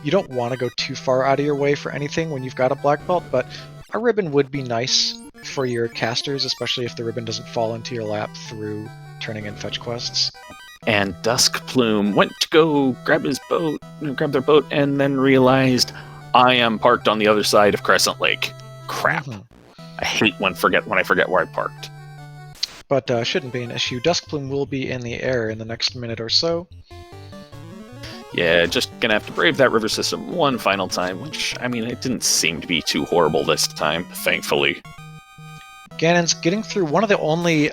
You don't want to go too far out of your way for anything when you've got a black belt, but a ribbon would be nice for your casters, especially if the ribbon doesn't fall into your lap through turning in fetch quests. And DuskPlume went to go grab their boat, and then realized, I am parked on the other side of Crescent Lake. Crap. I hate when I forget where I parked. But shouldn't be an issue. DuskPlume will be in the air in the next minute or so. Yeah, just gonna have to brave that river system one final time, which, I mean, it didn't seem to be too horrible this time, thankfully. Ganon's getting through one of the only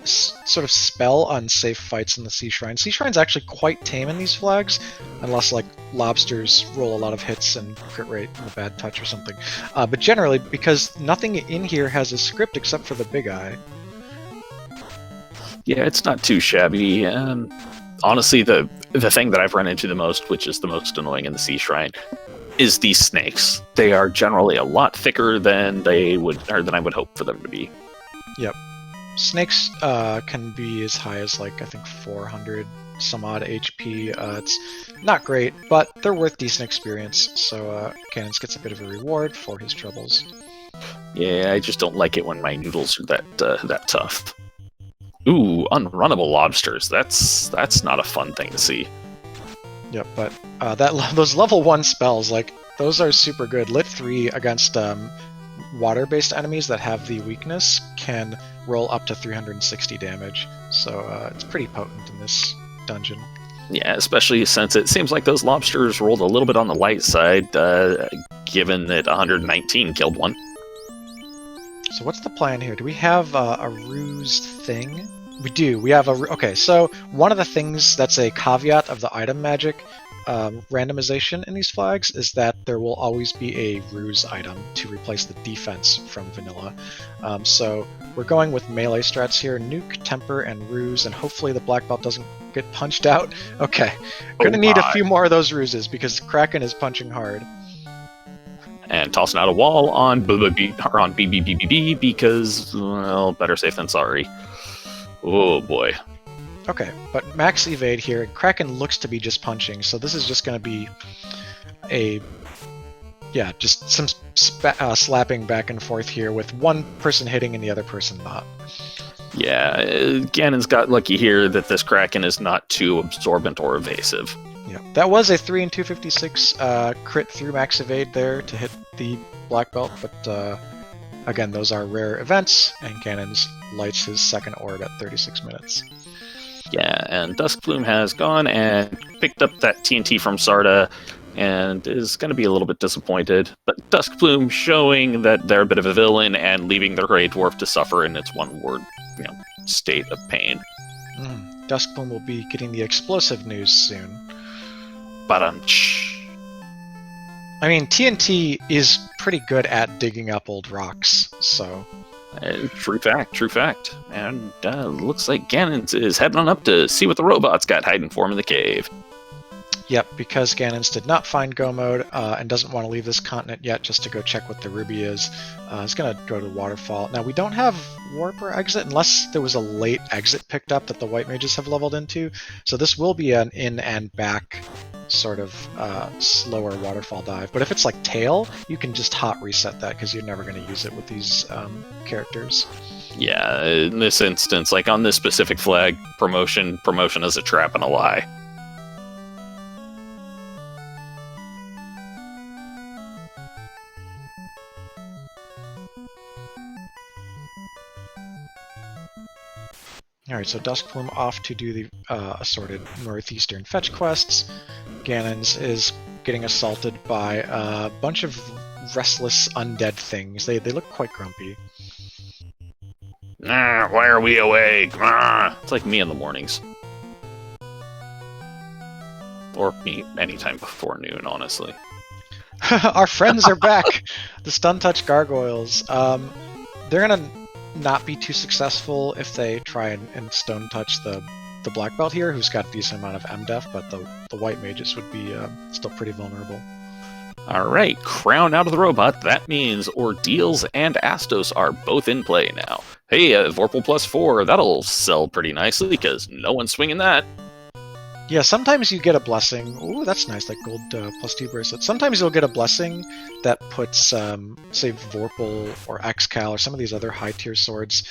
sort of spell unsafe fights in the Sea Shrine. Sea Shrine's actually quite tame in these flags, unless like lobsters roll a lot of hits and crit rate and a bad touch or something. But generally, because nothing in here has a script except for the Big Eye. Yeah, it's not too shabby. Honestly, the thing that I've run into the most, which is the most annoying in the Sea Shrine, is these snakes. They are generally a lot thicker than I would hope for them to be. Yep. Snakes can be as high as, like, I think 400 some odd HP. It's not great, but they're worth decent experience, so Ganons gets a bit of a reward for his troubles. Yeah, I just don't like it when my noodles are that tough. Ooh, unrunnable lobsters. That's not a fun thing to see. Yep, but those level 1 spells, like, those are super good. Lit 3 against water-based enemies that have the weakness can roll up to 360 damage, so it's pretty potent in this dungeon. Yeah, especially since it seems like those lobsters rolled a little bit on the light side, given that 119 killed one. So what's the plan here? Do we have a ruse thing? We do. We have okay, so one of the things that's a caveat of the item magic randomization in these flags is that there will always be a ruse item to replace the defense from vanilla. So we're going with melee strats here, nuke, temper, and ruse, and hopefully the black belt doesn't get punched out. Okay, gonna need a few more of those ruses because Kraken is punching hard. And tossing out a wall on BBBBB because, well, better safe than sorry. Oh boy. Okay, but max evade here. Kraken looks to be just punching, so this is just going to be just some slapping back and forth here with one person hitting and the other person not. Yeah, Ganon's got lucky here that this Kraken is not too absorbent or evasive. Yeah, that was a 3 and 256 crit through max evade there to hit the black belt, but again, those are rare events, and Ganon's lights his second orb at 36 minutes. Yeah, and DuskPlume has gone and picked up that TNT from Sarda and is going to be a little bit disappointed. But DuskPlume showing that they're a bit of a villain and leaving the Grey Dwarf to suffer in its one-word, state of pain. DuskPlume will be getting the explosive news soon. I mean, TNT is pretty good at digging up old rocks, so... True fact. And looks like Ganons is heading on up to see what the robots got hiding for him in the cave. Yep, because Ganons did not find Go Mode and doesn't want to leave this continent yet just to go check what the ruby is. He's going to go to the waterfall. Now, we don't have warp or exit unless there was a late exit picked up that the white mages have leveled into. So this will be an in and back sort of slower waterfall dive. But if it's like tail, you can just hot reset that because you're never going to use it with these characters. Yeah, in this instance, like on this specific flag, promotion is a trap and a lie. Alright, so DuskPlume off to do the assorted northeastern fetch quests. Ganons is getting assaulted by a bunch of restless undead things. They look quite grumpy. Why are we awake? It's like me in the mornings. Or me anytime before noon, honestly. Our friends are back! The Stun Touch Gargoyles. They're gonna not be too successful if they try and Stone Touch the Black Belt here, who's got a decent amount of MDef, but the White Mages would be still pretty vulnerable. Alright, Crown out of the robot. That means Ordeals and Astos are both in play now. Hey, Vorpal +4, that'll sell pretty nicely, because no one's swinging that. Yeah, sometimes you get a blessing. Ooh, that's nice, that gold +2 bracelet. Sometimes you'll get a blessing that puts, say, Vorpal or Xcal or some of these other high-tier swords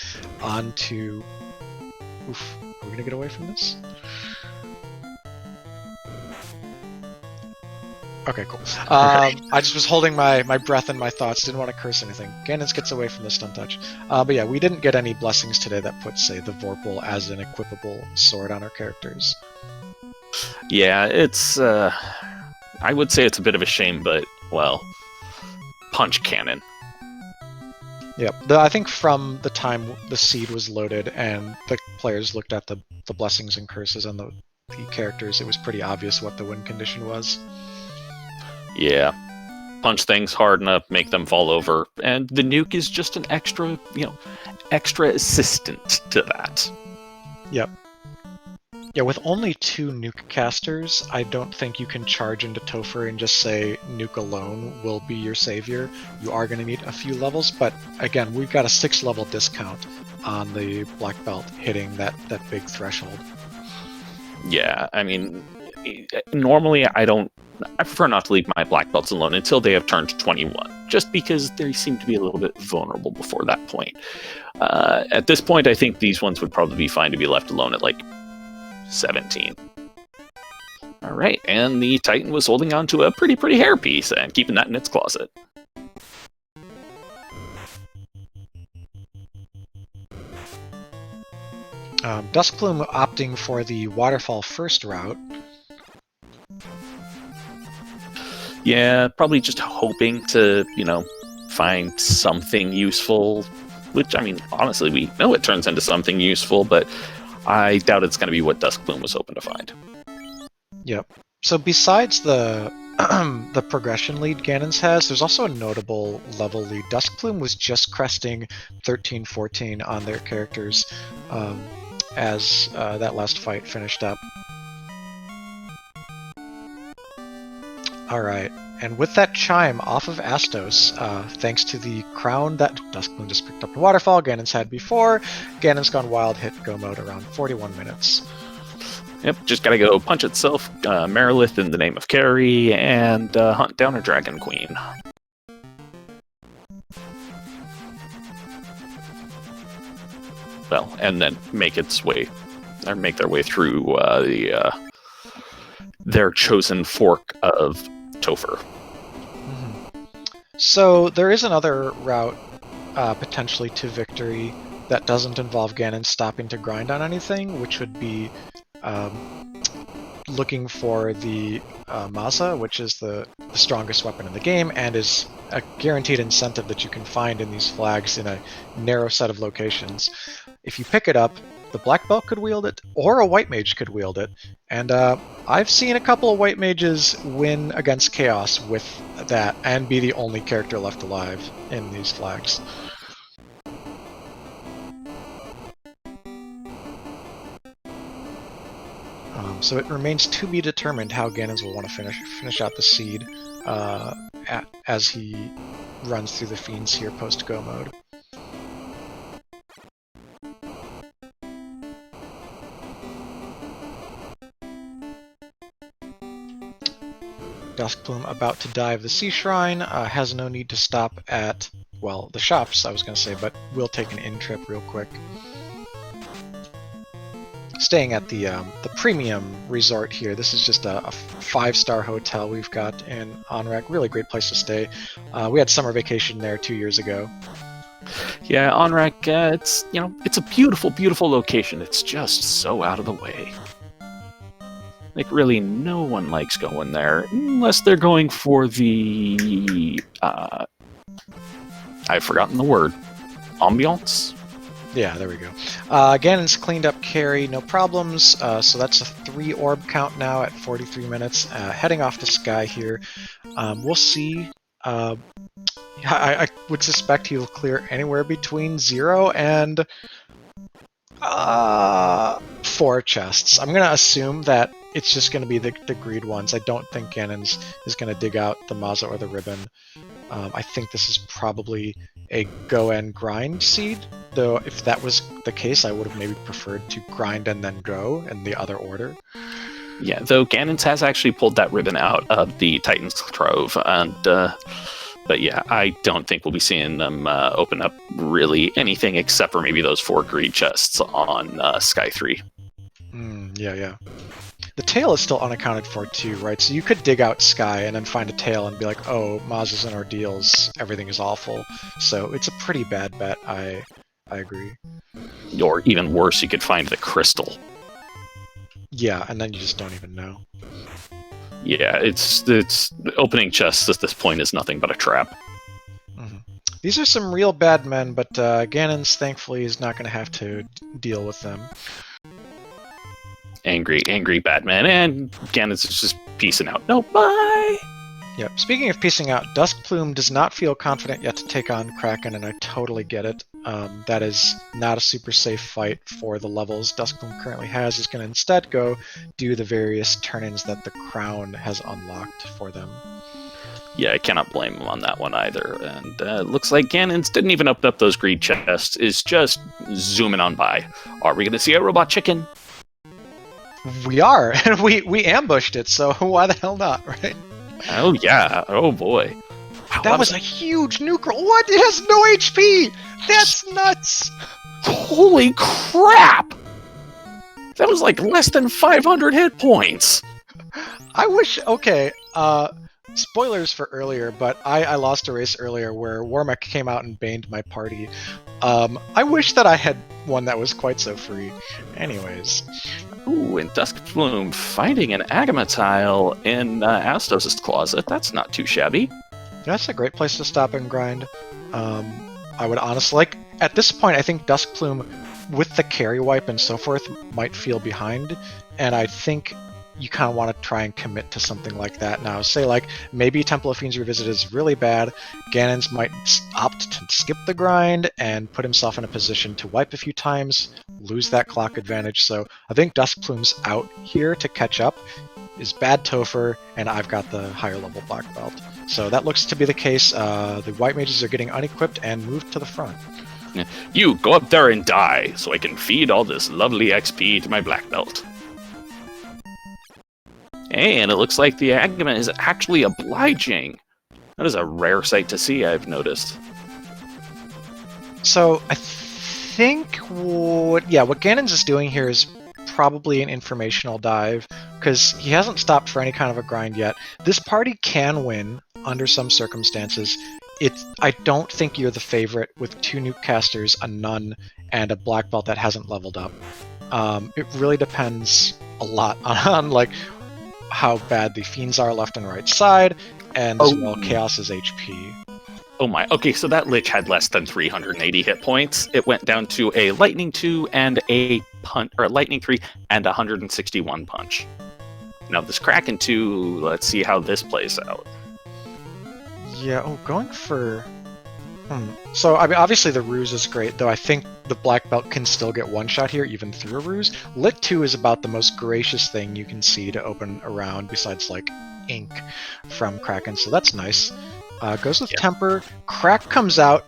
onto... Oof, are we gonna get away from this? Okay, cool. I just was holding my breath and my thoughts, didn't want to curse anything. Ganons gets away from the Stun Touch. But yeah, we didn't get any blessings today that put, say, the Vorpal as an equipable sword on our characters. Yeah, it's, I would say it's a bit of a shame, but, well, punch cannon. Yep, I think from the time the seed was loaded and the players looked at the blessings and curses on the characters, it was pretty obvious what the win condition was. Yeah. Punch things hard enough, make them fall over, and the nuke is just an extra, extra assistant to that. Yep. Yeah, with only 2 nuke casters, I don't think you can charge into Topher and just say nuke alone will be your savior. You are going to need a few levels, but again, we've got a 6-level discount on the Black Belt hitting that big threshold. Yeah, I mean, normally I prefer not to leave my Black Belts alone until they have turned 21, just because they seem to be a little bit vulnerable before that point. At this point, I think these ones would probably be fine to be left alone at, like, 17. Alright, and the Titan was holding on to a pretty hairpiece and keeping that in its closet. DuskPlume opting for the Waterfall first route. Yeah, probably just hoping to, find something useful. Which, I mean, honestly, we know it turns into something useful, but I doubt it's going to be what DuskPlume was hoping to find. Yep. So besides the the progression lead Ganons has, there's also a notable level lead. DuskPlume was just cresting 13-14 on their characters as that last fight finished up. Alright, and with that chime off of Astos, thanks to the crown that DuskPlume just picked up in Waterfall, Ganons had before, GanonsGoneWild hit go mode around 41 minutes. Yep, just gotta go punch itself, Merilith in the name of Carrie, and hunt down a Dragon Queen. Well, and then make their way through their chosen fork of Topher. Mm-hmm. So there is another route potentially to victory that doesn't involve Ganon stopping to grind on anything, which would be looking for the Maza, which is the strongest weapon in the game and is a guaranteed incentive that you can find in these flags in a narrow set of locations. If you pick it up, the Black Belt could wield it, or a White Mage could wield it, and I've seen a couple of White Mages win against Chaos with that, and be the only character left alive in these flags. So it remains to be determined how Ganons will want to finish out the seed as he runs through the Fiends here post-go mode. DuskPlume about to dive the Sea Shrine, has no need to stop at, well, the shops, I was going to say, but we'll take an in-trip real quick. Staying at the premium resort here. This is just a 5-star hotel we've got in Onrek. Really great place to stay. We had summer vacation there 2 years ago. Yeah, Onrak, it's a beautiful, beautiful location. It's just so out of the way. Like, really, no one likes going there, unless they're going for the, I've forgotten the word. Ambiance? Yeah, there we go. Ganon's cleaned up carry, no problems. So that's a 3 orb count now at 43 minutes. Heading off to Sky here. We'll see. I would suspect he'll clear anywhere between 0 and 4 chests. I'm going to assume that it's just going to be the greed ones. I don't think Ganon's is going to dig out the Maza or the Ribbon. I think this is probably a go and grind seed, though if that was the case, I would have maybe preferred to grind and then go in the other order. Yeah, though Ganon's has actually pulled that Ribbon out of the Titan's Trove, and but yeah, I don't think we'll be seeing them open up really anything except for maybe those 4 greed chests on Sky 3. Yeah. The tail is still unaccounted for too, right? So you could dig out Sky and then find a tail and be like, oh, Maz's and Ordeals, everything is awful. So it's a pretty bad bet, I agree. Or even worse, you could find the crystal. Yeah, and then you just don't even know. Yeah, it's opening chests at this point is nothing but a trap. Mm-hmm. These are some real bad men, but Ganon's thankfully is not going to have to deal with them. Angry Batman, and Ganon's just peacing out. No, bye! Yep. Speaking of piecing out, DuskPlume does not feel confident yet to take on Kraken, and I totally get it. That is not a super safe fight for the levels DuskPlume currently has. Is going to instead go do the various turn-ins that the Crown has unlocked for them. Yeah, I cannot blame him on that one either. And it looks like Ganon's didn't even open up those greed chests, is just zooming on by. Are we going to see a robot chicken? We are, and we ambushed it, so why the hell not, right? Oh yeah, oh boy. Wow, that was a huge nuke roll. What? It has no HP! That's nuts! Holy crap! That was like less than 500 hit points! I wish, okay, spoilers for earlier, but I lost a race earlier where Warmech came out and baned my party. I wish that I had one that was quite so free. Anyways. Ooh, and DuskPlume finding an Agamatile in Astos' closet. That's not too shabby. That's a great place to stop and grind. I would honestly, like, at this point, I think DuskPlume, with the carry wipe and so forth, might feel behind, and I think you kind of want to try and commit to something like that now. Say, like, maybe Temple of Fiends Revisited is really bad, Ganon's might opt to skip the grind and put himself in a position to wipe a few times, lose that clock advantage, so I think DuskPlume's out here to catch up is bad Topher, and I've got the higher level black belt. So that looks to be the case. The white mages are getting unequipped and moved to the front. You, go up there and die, so I can feed all this lovely XP to my black belt. And it looks like the Agama is actually obliging. That is a rare sight to see, I've noticed. So I think what Ganon's is doing here is probably an informational dive, because he hasn't stopped for any kind of a grind yet. This party can win under some circumstances. I don't think you're the favorite with 2 nuke casters, a nun, and a black belt that hasn't leveled up. It really depends a lot on like how bad the fiends are left and right side, and as well Chaos's HP. Oh my, okay, so that Lich had less than 380 hit points. It went down to a Lightning 2 and a punch, or a Lightning 3 and 161 punch. Now this Kraken 2, let's see how this plays out. Yeah, going for... So, I mean, obviously the ruse is great, though I think the black belt can still get one-shot here, even through a ruse. Lit 2 is about the most gracious thing you can see to open a round, besides, like, ink from Kraken, so that's nice. Goes with Temper. Crack comes out.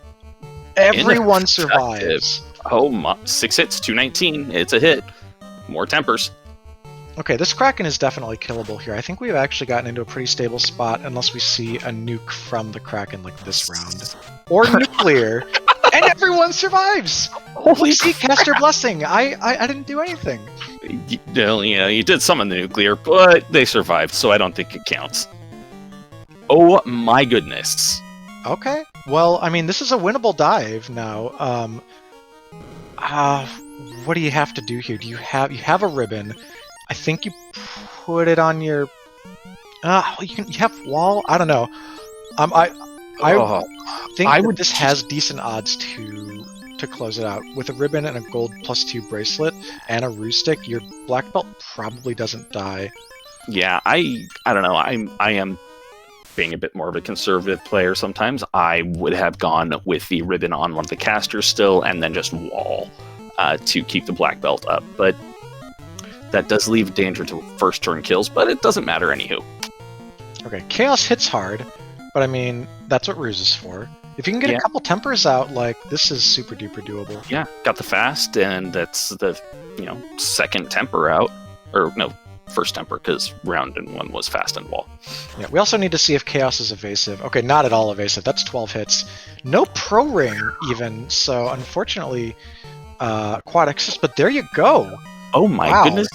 Everyone survives. Oh my, 6 hits, 219. It's a hit. More Tempers. Okay, this Kraken is definitely killable here. I think we've actually gotten into a pretty stable spot, unless we see a nuke from the Kraken like this round. Or nuclear, and everyone survives! Holy see, Caster Blessing! I didn't do anything. You did summon the nuclear, but they survived, so I don't think it counts. Oh my goodness. Okay. Well, I mean, this is a winnable dive now. What do you have to do here? You have a ribbon? I think you put it on your. You have wall. I don't know. I think this has decent odds to close it out with a ribbon and a gold +2 bracelet and a Ro16. Your black belt probably doesn't die. Yeah, I don't know. I am being a bit more of a conservative player sometimes. I would have gone with the ribbon on one of the casters still, and then just wall to keep the black belt up. But that does leave danger to first turn kills, but it doesn't matter anywho. Okay, Chaos hits hard, but I mean, that's what Ruse is for. If you can get a couple tempers out, like, this is super duper doable. Yeah, got the fast, and that's the, second temper out. Or, no, first temper, because round and one was fast and wall. Yeah, we also need to see if Chaos is evasive. Okay, not at all evasive. That's 12 hits. No pro ring, even, so unfortunately, quad access, but there you go! Oh my goodness.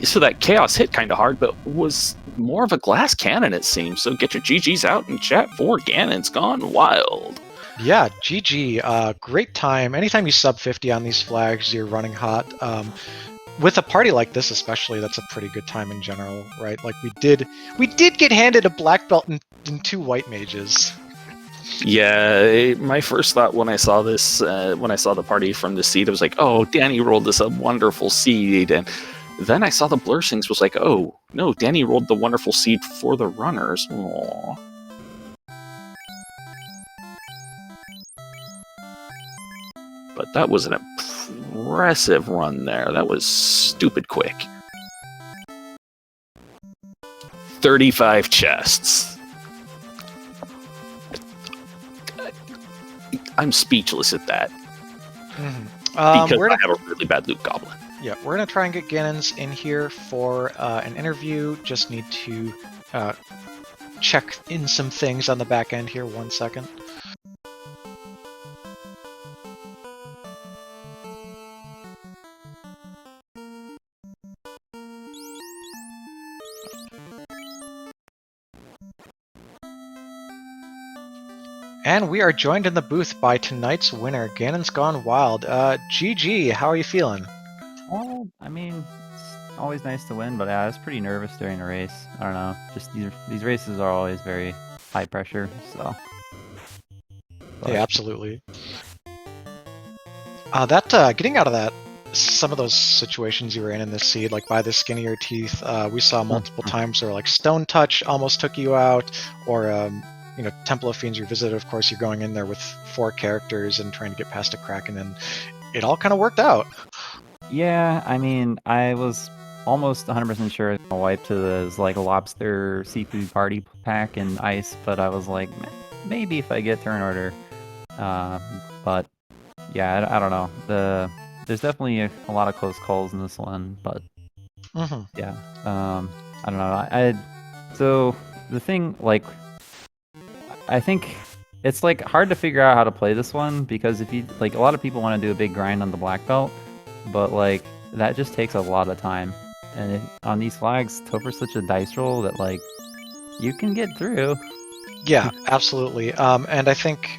So that Chaos hit kind of hard, but was more of a glass cannon, it seems. So get your GGs out in chat for GanonsGoneWild. Yeah, GG. Great time. Anytime you sub 50 on these flags, you're running hot. With a party like this especially, that's a pretty good time in general, right? Like, we did get handed a black belt and 2 white mages. Yeah, my first thought when I saw this, when I saw the party from the seed, I was like, oh, Danny rolled this a wonderful seed, and then I saw the Blursings, was like, oh, no, Danny rolled the wonderful seed for the runners. Aww. But that was an impressive run there. That was stupid quick. 35 chests. I'm speechless at that. Because I have a really bad loot goblin. Yeah, we're going to try and get Ganons in here for an interview. Just need to check in some things on the back end here. 1 second. And we are joined in the booth by tonight's winner, GanonsGoneWild. GG, how are you feeling? Well, I mean, it's always nice to win, but I was pretty nervous during the race. I don't know, just these races are always very high pressure, so. But... Yeah, absolutely. Getting out of that, some of those situations you were in this seed, like by the skin of your teeth, we saw multiple times where like Stone Touch almost took you out, or Temple of Fiends Revisited, of course, you're going in there with 4 characters and trying to get past a Kraken, and it all kind of worked out. Yeah, I mean, I was almost 100% sure I was going to wipe to the like lobster seafood party pack and ice, but I was like, maybe if I get turn order. But yeah, I don't know. There's definitely a lot of close calls in this one, but yeah, I don't know. So the thing, like, I think it's like hard to figure out how to play this one, because if you like, a lot of people want to do a big grind on the black belt, but like that just takes a lot of time. And on these flags, Topher's such a dice roll that like you can get through. Yeah, absolutely. And I think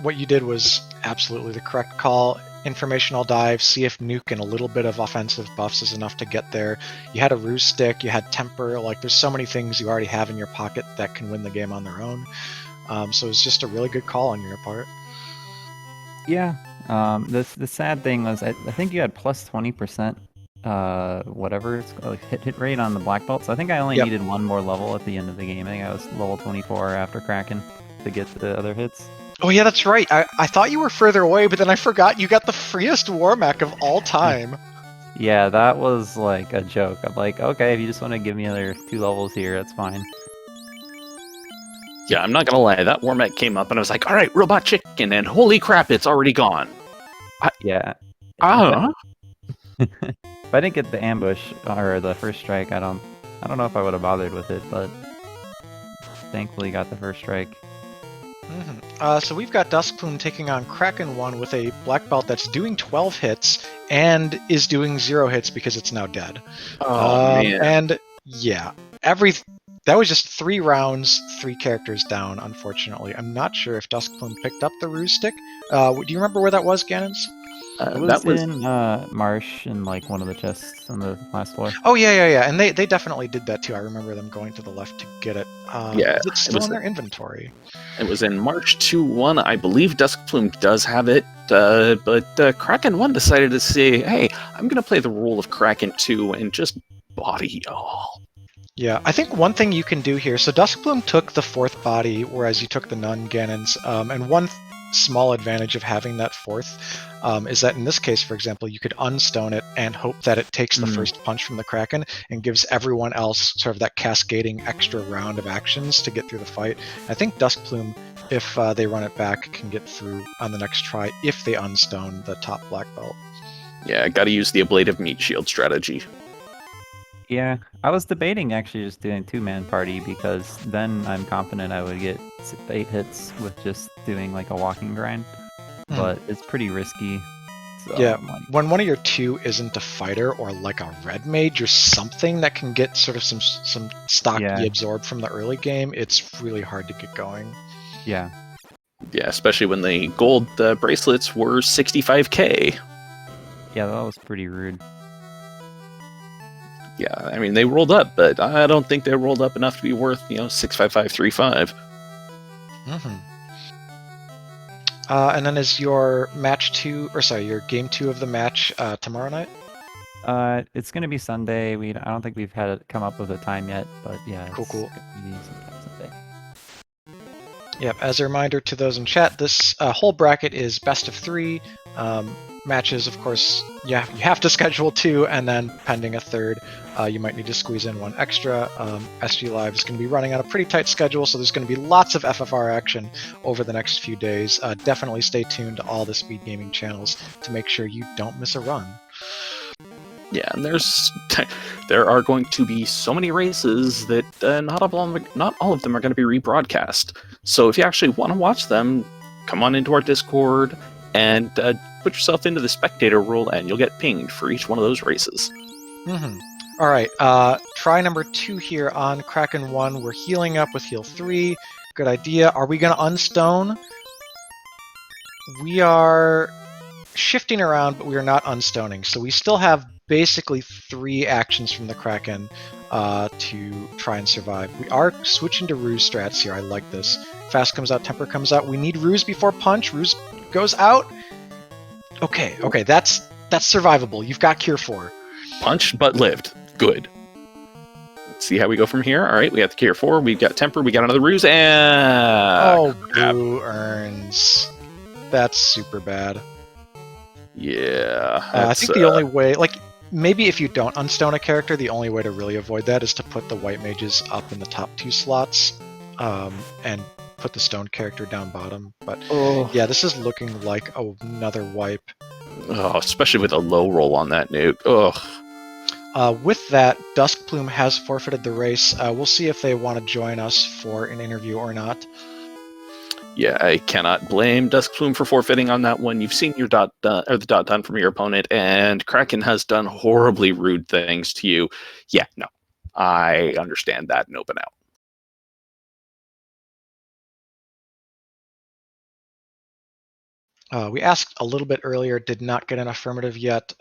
what you did was absolutely the correct call. Informational dive, see if nuke and a little bit of offensive buffs is enough to get there. You had a Ruse stick, you had temper, like there's so many things you already have in your pocket that can win the game on their own. So it was just a really good call on your part. Yeah. The sad thing was I think you had plus 20% whatever it's called, hit rate on the black belt. So I think I only needed 1 more level at the end of the game. I think I was level 24 after Kraken to get the other hits. Oh yeah, that's right. I thought you were further away, but then I forgot you got the freest Warmac of all time. Yeah, that was like a joke. I'm like, okay, if you just want to give me another 2 levels here, that's fine. Yeah, I'm not gonna lie, that Warmac came up and I was like, alright, robot chicken, and holy crap, it's already gone. Yeah. If I didn't get the ambush or the first strike, I don't know if I would have bothered with it, but thankfully got the first strike. So we've got DuskPlume taking on Kraken 1 with a black belt that's doing 12 hits and is doing 0 hits because it's now dead. Oh, man. And yeah, that was just 3 rounds, 3 characters down, unfortunately. I'm not sure if DuskPlume picked up the ruse stick. Do you remember where that was, Ganons? It was in Marsh in like one of the chests on the last floor. Oh yeah. And they definitely did that too. I remember them going to the left to get it. Yeah, is it still in their inventory? It was in March 2-1. I believe DuskPlume does have it, but Kraken 1 decided to say, hey, I'm going to play the role of Kraken 2 and just body y'all. Yeah, I think one thing you can do here, so DuskPlume took the 4th body, whereas you took the Nun Ganons, and one small advantage of having that 4th is that in this case, for example, you could unstone it and hope that it takes the first punch from the Kraken and gives everyone else sort of that cascading extra round of actions to get through the fight. I think DuskPlume, if they run it back, can get through on the next try if they unstone the top black belt. Yeah, gotta use the ablative meat shield strategy. Yeah, I was debating actually just doing 2-man party because then I'm confident I would get 8 hits with just doing like a walking grind, but it's pretty risky. So yeah, when one of your 2 isn't a fighter or like a red mage or something that can get sort of some stock absorbed from the early game, it's really hard to get going. Yeah. Yeah, especially when the gold bracelets were 65k. Yeah, that was pretty rude. Yeah, I mean, they rolled up, but I don't think they rolled up enough to be worth, 65535. Mm-hmm. And then is your your game 2 of the match tomorrow night? It's gonna be Sunday. I don't think we've had it come up with a time yet, but yeah. Cool. It's gonna be sometime Sunday. Yep. As a reminder to those in chat, this whole bracket is best of 3. Matches, of course, you have to schedule 2, and then pending a 3rd, you might need to squeeze in 1 extra. SGLive is going to be running on a pretty tight schedule, so there's going to be lots of FFR action over the next few days. Definitely stay tuned to all the SpeedGaming channels to make sure you don't miss a run. Yeah, and there are going to be so many races that not all of them are going to be rebroadcast. So if you actually want to watch them, come on into our Discord and put yourself into the spectator role, and you'll get pinged for each one of those races. Mm-hmm. All right, try number 2 here on Kraken 1. We're healing up with heal 3. Good idea. Are we going to unstone? We are shifting around, but we are not unstoning. So we still have basically 3 actions from the Kraken to try and survive. We are switching to ruse strats here. I like this. Fast comes out, temper comes out. We need ruse before punch. Ruse goes out. Okay, that's survivable. You've got Cure 4. Punch, but lived. Good. Let's see how we go from here. All right, we have the Cure 4. We've got temper. We got another ruse, and Boo earns. That's super bad. Yeah. I think the only way, maybe if you don't unstone a character, the only way to really avoid that is to put the white mages up in the top 2 slots, and put the stone character down bottom. But yeah, this is looking like another wipe. Oh, especially with a low roll on that nuke. Ugh. With that, DuskPlume has forfeited the race. We'll see if they want to join us for an interview or not. Yeah, I cannot blame DuskPlume for forfeiting on that one. You've seen your the dot done from your opponent, and Kraken has done horribly rude things to you. Yeah, no, I understand that and open out. We asked a little bit earlier, did not get an affirmative yet,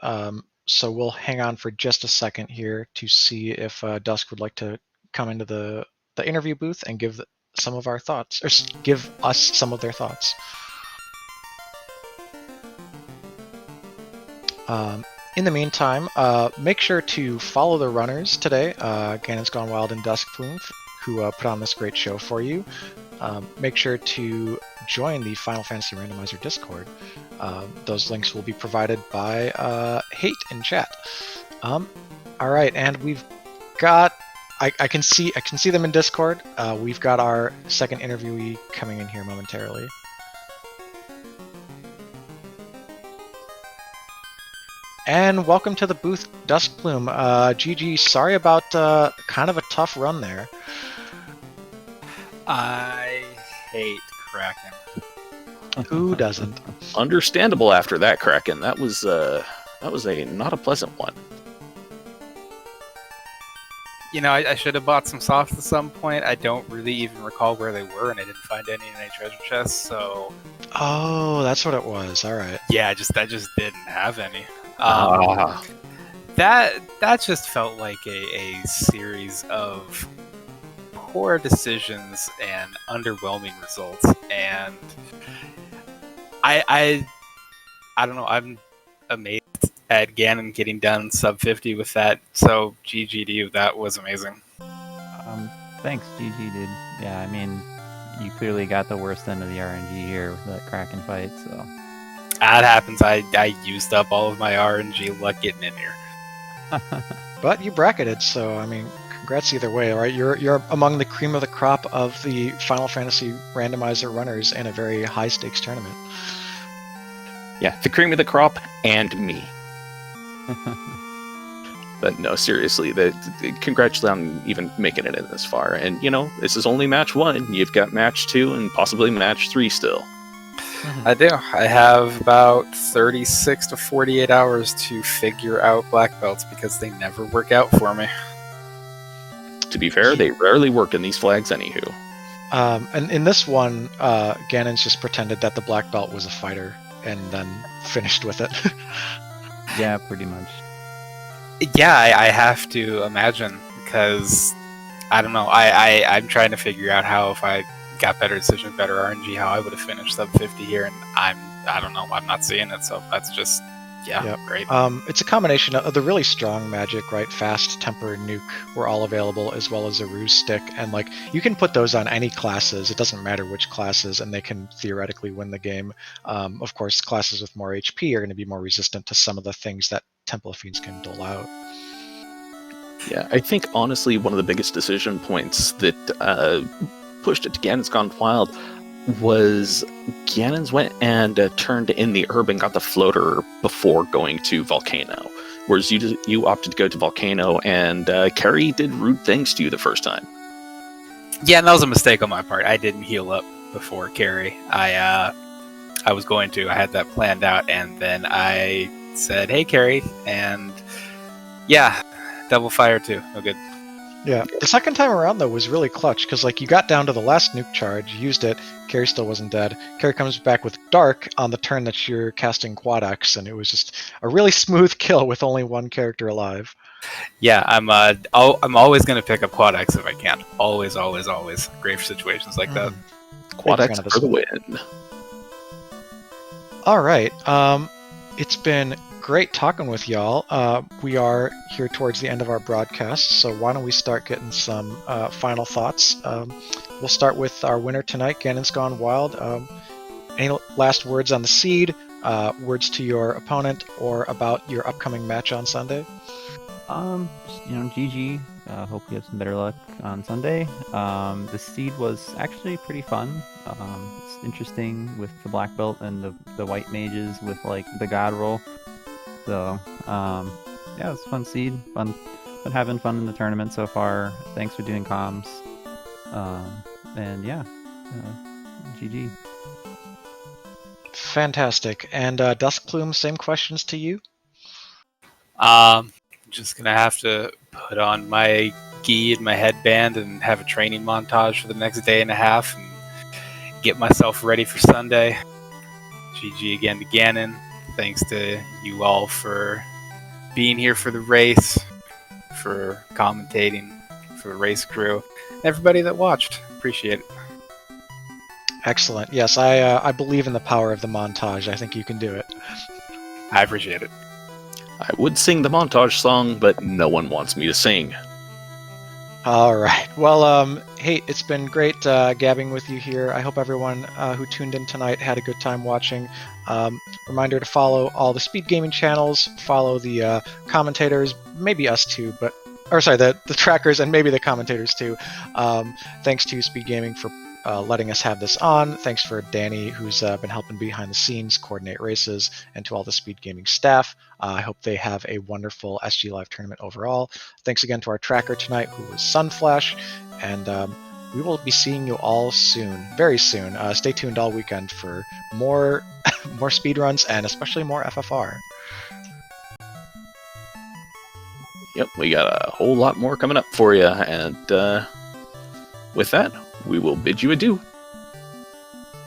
so we'll hang on for just a second here to see if Dusk would like to come into the interview booth and give some of our thoughts, or give us some of their thoughts. In the meantime, make sure to follow the runners today, GanonsGoneWild and DuskPlume, who put on this great show for you. Make sure to join the Final Fantasy Randomizer Discord. Those links will be provided by Hate in chat. All right, and we've got. I can see them in Discord. We've got our second interviewee coming in here momentarily. And welcome to the booth, DuskPlume. GG, sorry about kind of a tough run there. I hate Kraken. Who doesn't? Understandable after that, Kraken. That was a not a pleasant one. You know, I should have bought some softs at some point. I don't really even recall where they were, and I didn't find any in any treasure chests. So Oh, that's what it was. All right. yeah, I just didn't have any. Ah. That just felt like a series of poor decisions and underwhelming results, and I don't know. I'm amazed at Ganon getting done sub 50 with that. So GG to you. That was amazing. Thanks, GG, dude. Yeah, I mean, you clearly got the worst end of the RNG here with that Kraken fight, so. That happens. I used up all of my RNG luck getting in here. But you bracketed, so I mean, congrats either way, right? You're among the cream of the crop of the Final Fantasy randomizer runners in a very high stakes tournament. Yeah, the cream of the crop and me. But no, seriously, congrats on even making it in this far. And, you know, this is only match 1. You've got match 2 and possibly match 3 still. I do. I have about 36 to 48 hours to figure out black belts because they never work out for me. To be fair, they rarely work in these flags anywho. And in this one, Ganon's just pretended that the black belt was a fighter and then finished with it. Yeah, pretty much. Yeah, I have to imagine because I don't know. I'm trying to figure out how if I got better decision, better RNG, how I would have finished sub 50 here, and I don't know. I'm not seeing it, so that's just great. It's a combination of the really strong magic, right? Fast, temper, nuke were all available, as well as a ruse stick, and like you can put those on any classes. It doesn't matter which classes, and they can theoretically win the game. Of course, classes with more HP are going to be more resistant to some of the things that Temple of Fiends can dole out. Yeah, I think honestly one of the biggest decision points that pushed it to GanonsGoneWild was Ganon's went and turned in the herb and got the floater before going to Volcano, whereas you opted to go to Volcano, and Carrie did rude things to you the first time. Yeah, and that was a mistake on my part. I didn't heal up before Carrie. I was going to. I had that planned out, and then I said, "Hey, Carrie," and yeah, double fire too. No good. Yeah, the second time around though was really clutch because like you got down to the last nuke charge, used it. Carrie still wasn't dead. Carrie comes back with Dark on the turn that you're casting Quad X, and it was just a really smooth kill with only one character alive. Yeah, I'm always going to pick up Quad X if I can. Always, always, always. Great for situations like that. Quad X for the win. All right, it's been great talking with y'all. We are here towards the end of our broadcast, so why don't we start getting some final thoughts. We'll start with our winner tonight, GanonsGoneWild. Any last words on the seed, words to your opponent, or about your upcoming match on Sunday? GG. Hope you have some better luck on Sunday. The seed was actually pretty fun. It's interesting with the black belt and the white mages with like the god roll. So, yeah, it's a fun seed. Fun, but having fun in the tournament so far. Thanks for doing comms. And yeah, GG. Fantastic. And DuskPlume, same questions to you? Just gonna have to put on my gi and my headband and have a training montage for the next day and a half and get myself ready for Sunday. GG again to Ganon. Thanks to you all for being here for the race, for commentating, for the race crew, and everybody that watched. Appreciate it. Excellent. Yes, I believe in the power of the montage. I think you can do it. I appreciate it. I would sing the montage song, but no one wants me to sing. All right. Well, hey, it's been great gabbing with you here. I hope everyone who tuned in tonight had a good time watching. Reminder to follow all the SpeedGaming channels, follow the commentators, maybe us too, the trackers and maybe the commentators too. Thanks to SpeedGaming for letting us have this on. Thanks for Danny, who's been helping behind the scenes, coordinate races, and to all the SpeedGaming staff. I hope they have a wonderful SGLive tournament overall. Thanks again to our tracker tonight, who was Sunflash, and we will be seeing you all soon, very soon. Stay tuned all weekend for more more speedruns and especially more FFR. Yep, we got a whole lot more coming up for you, and with that, we will bid you adieu.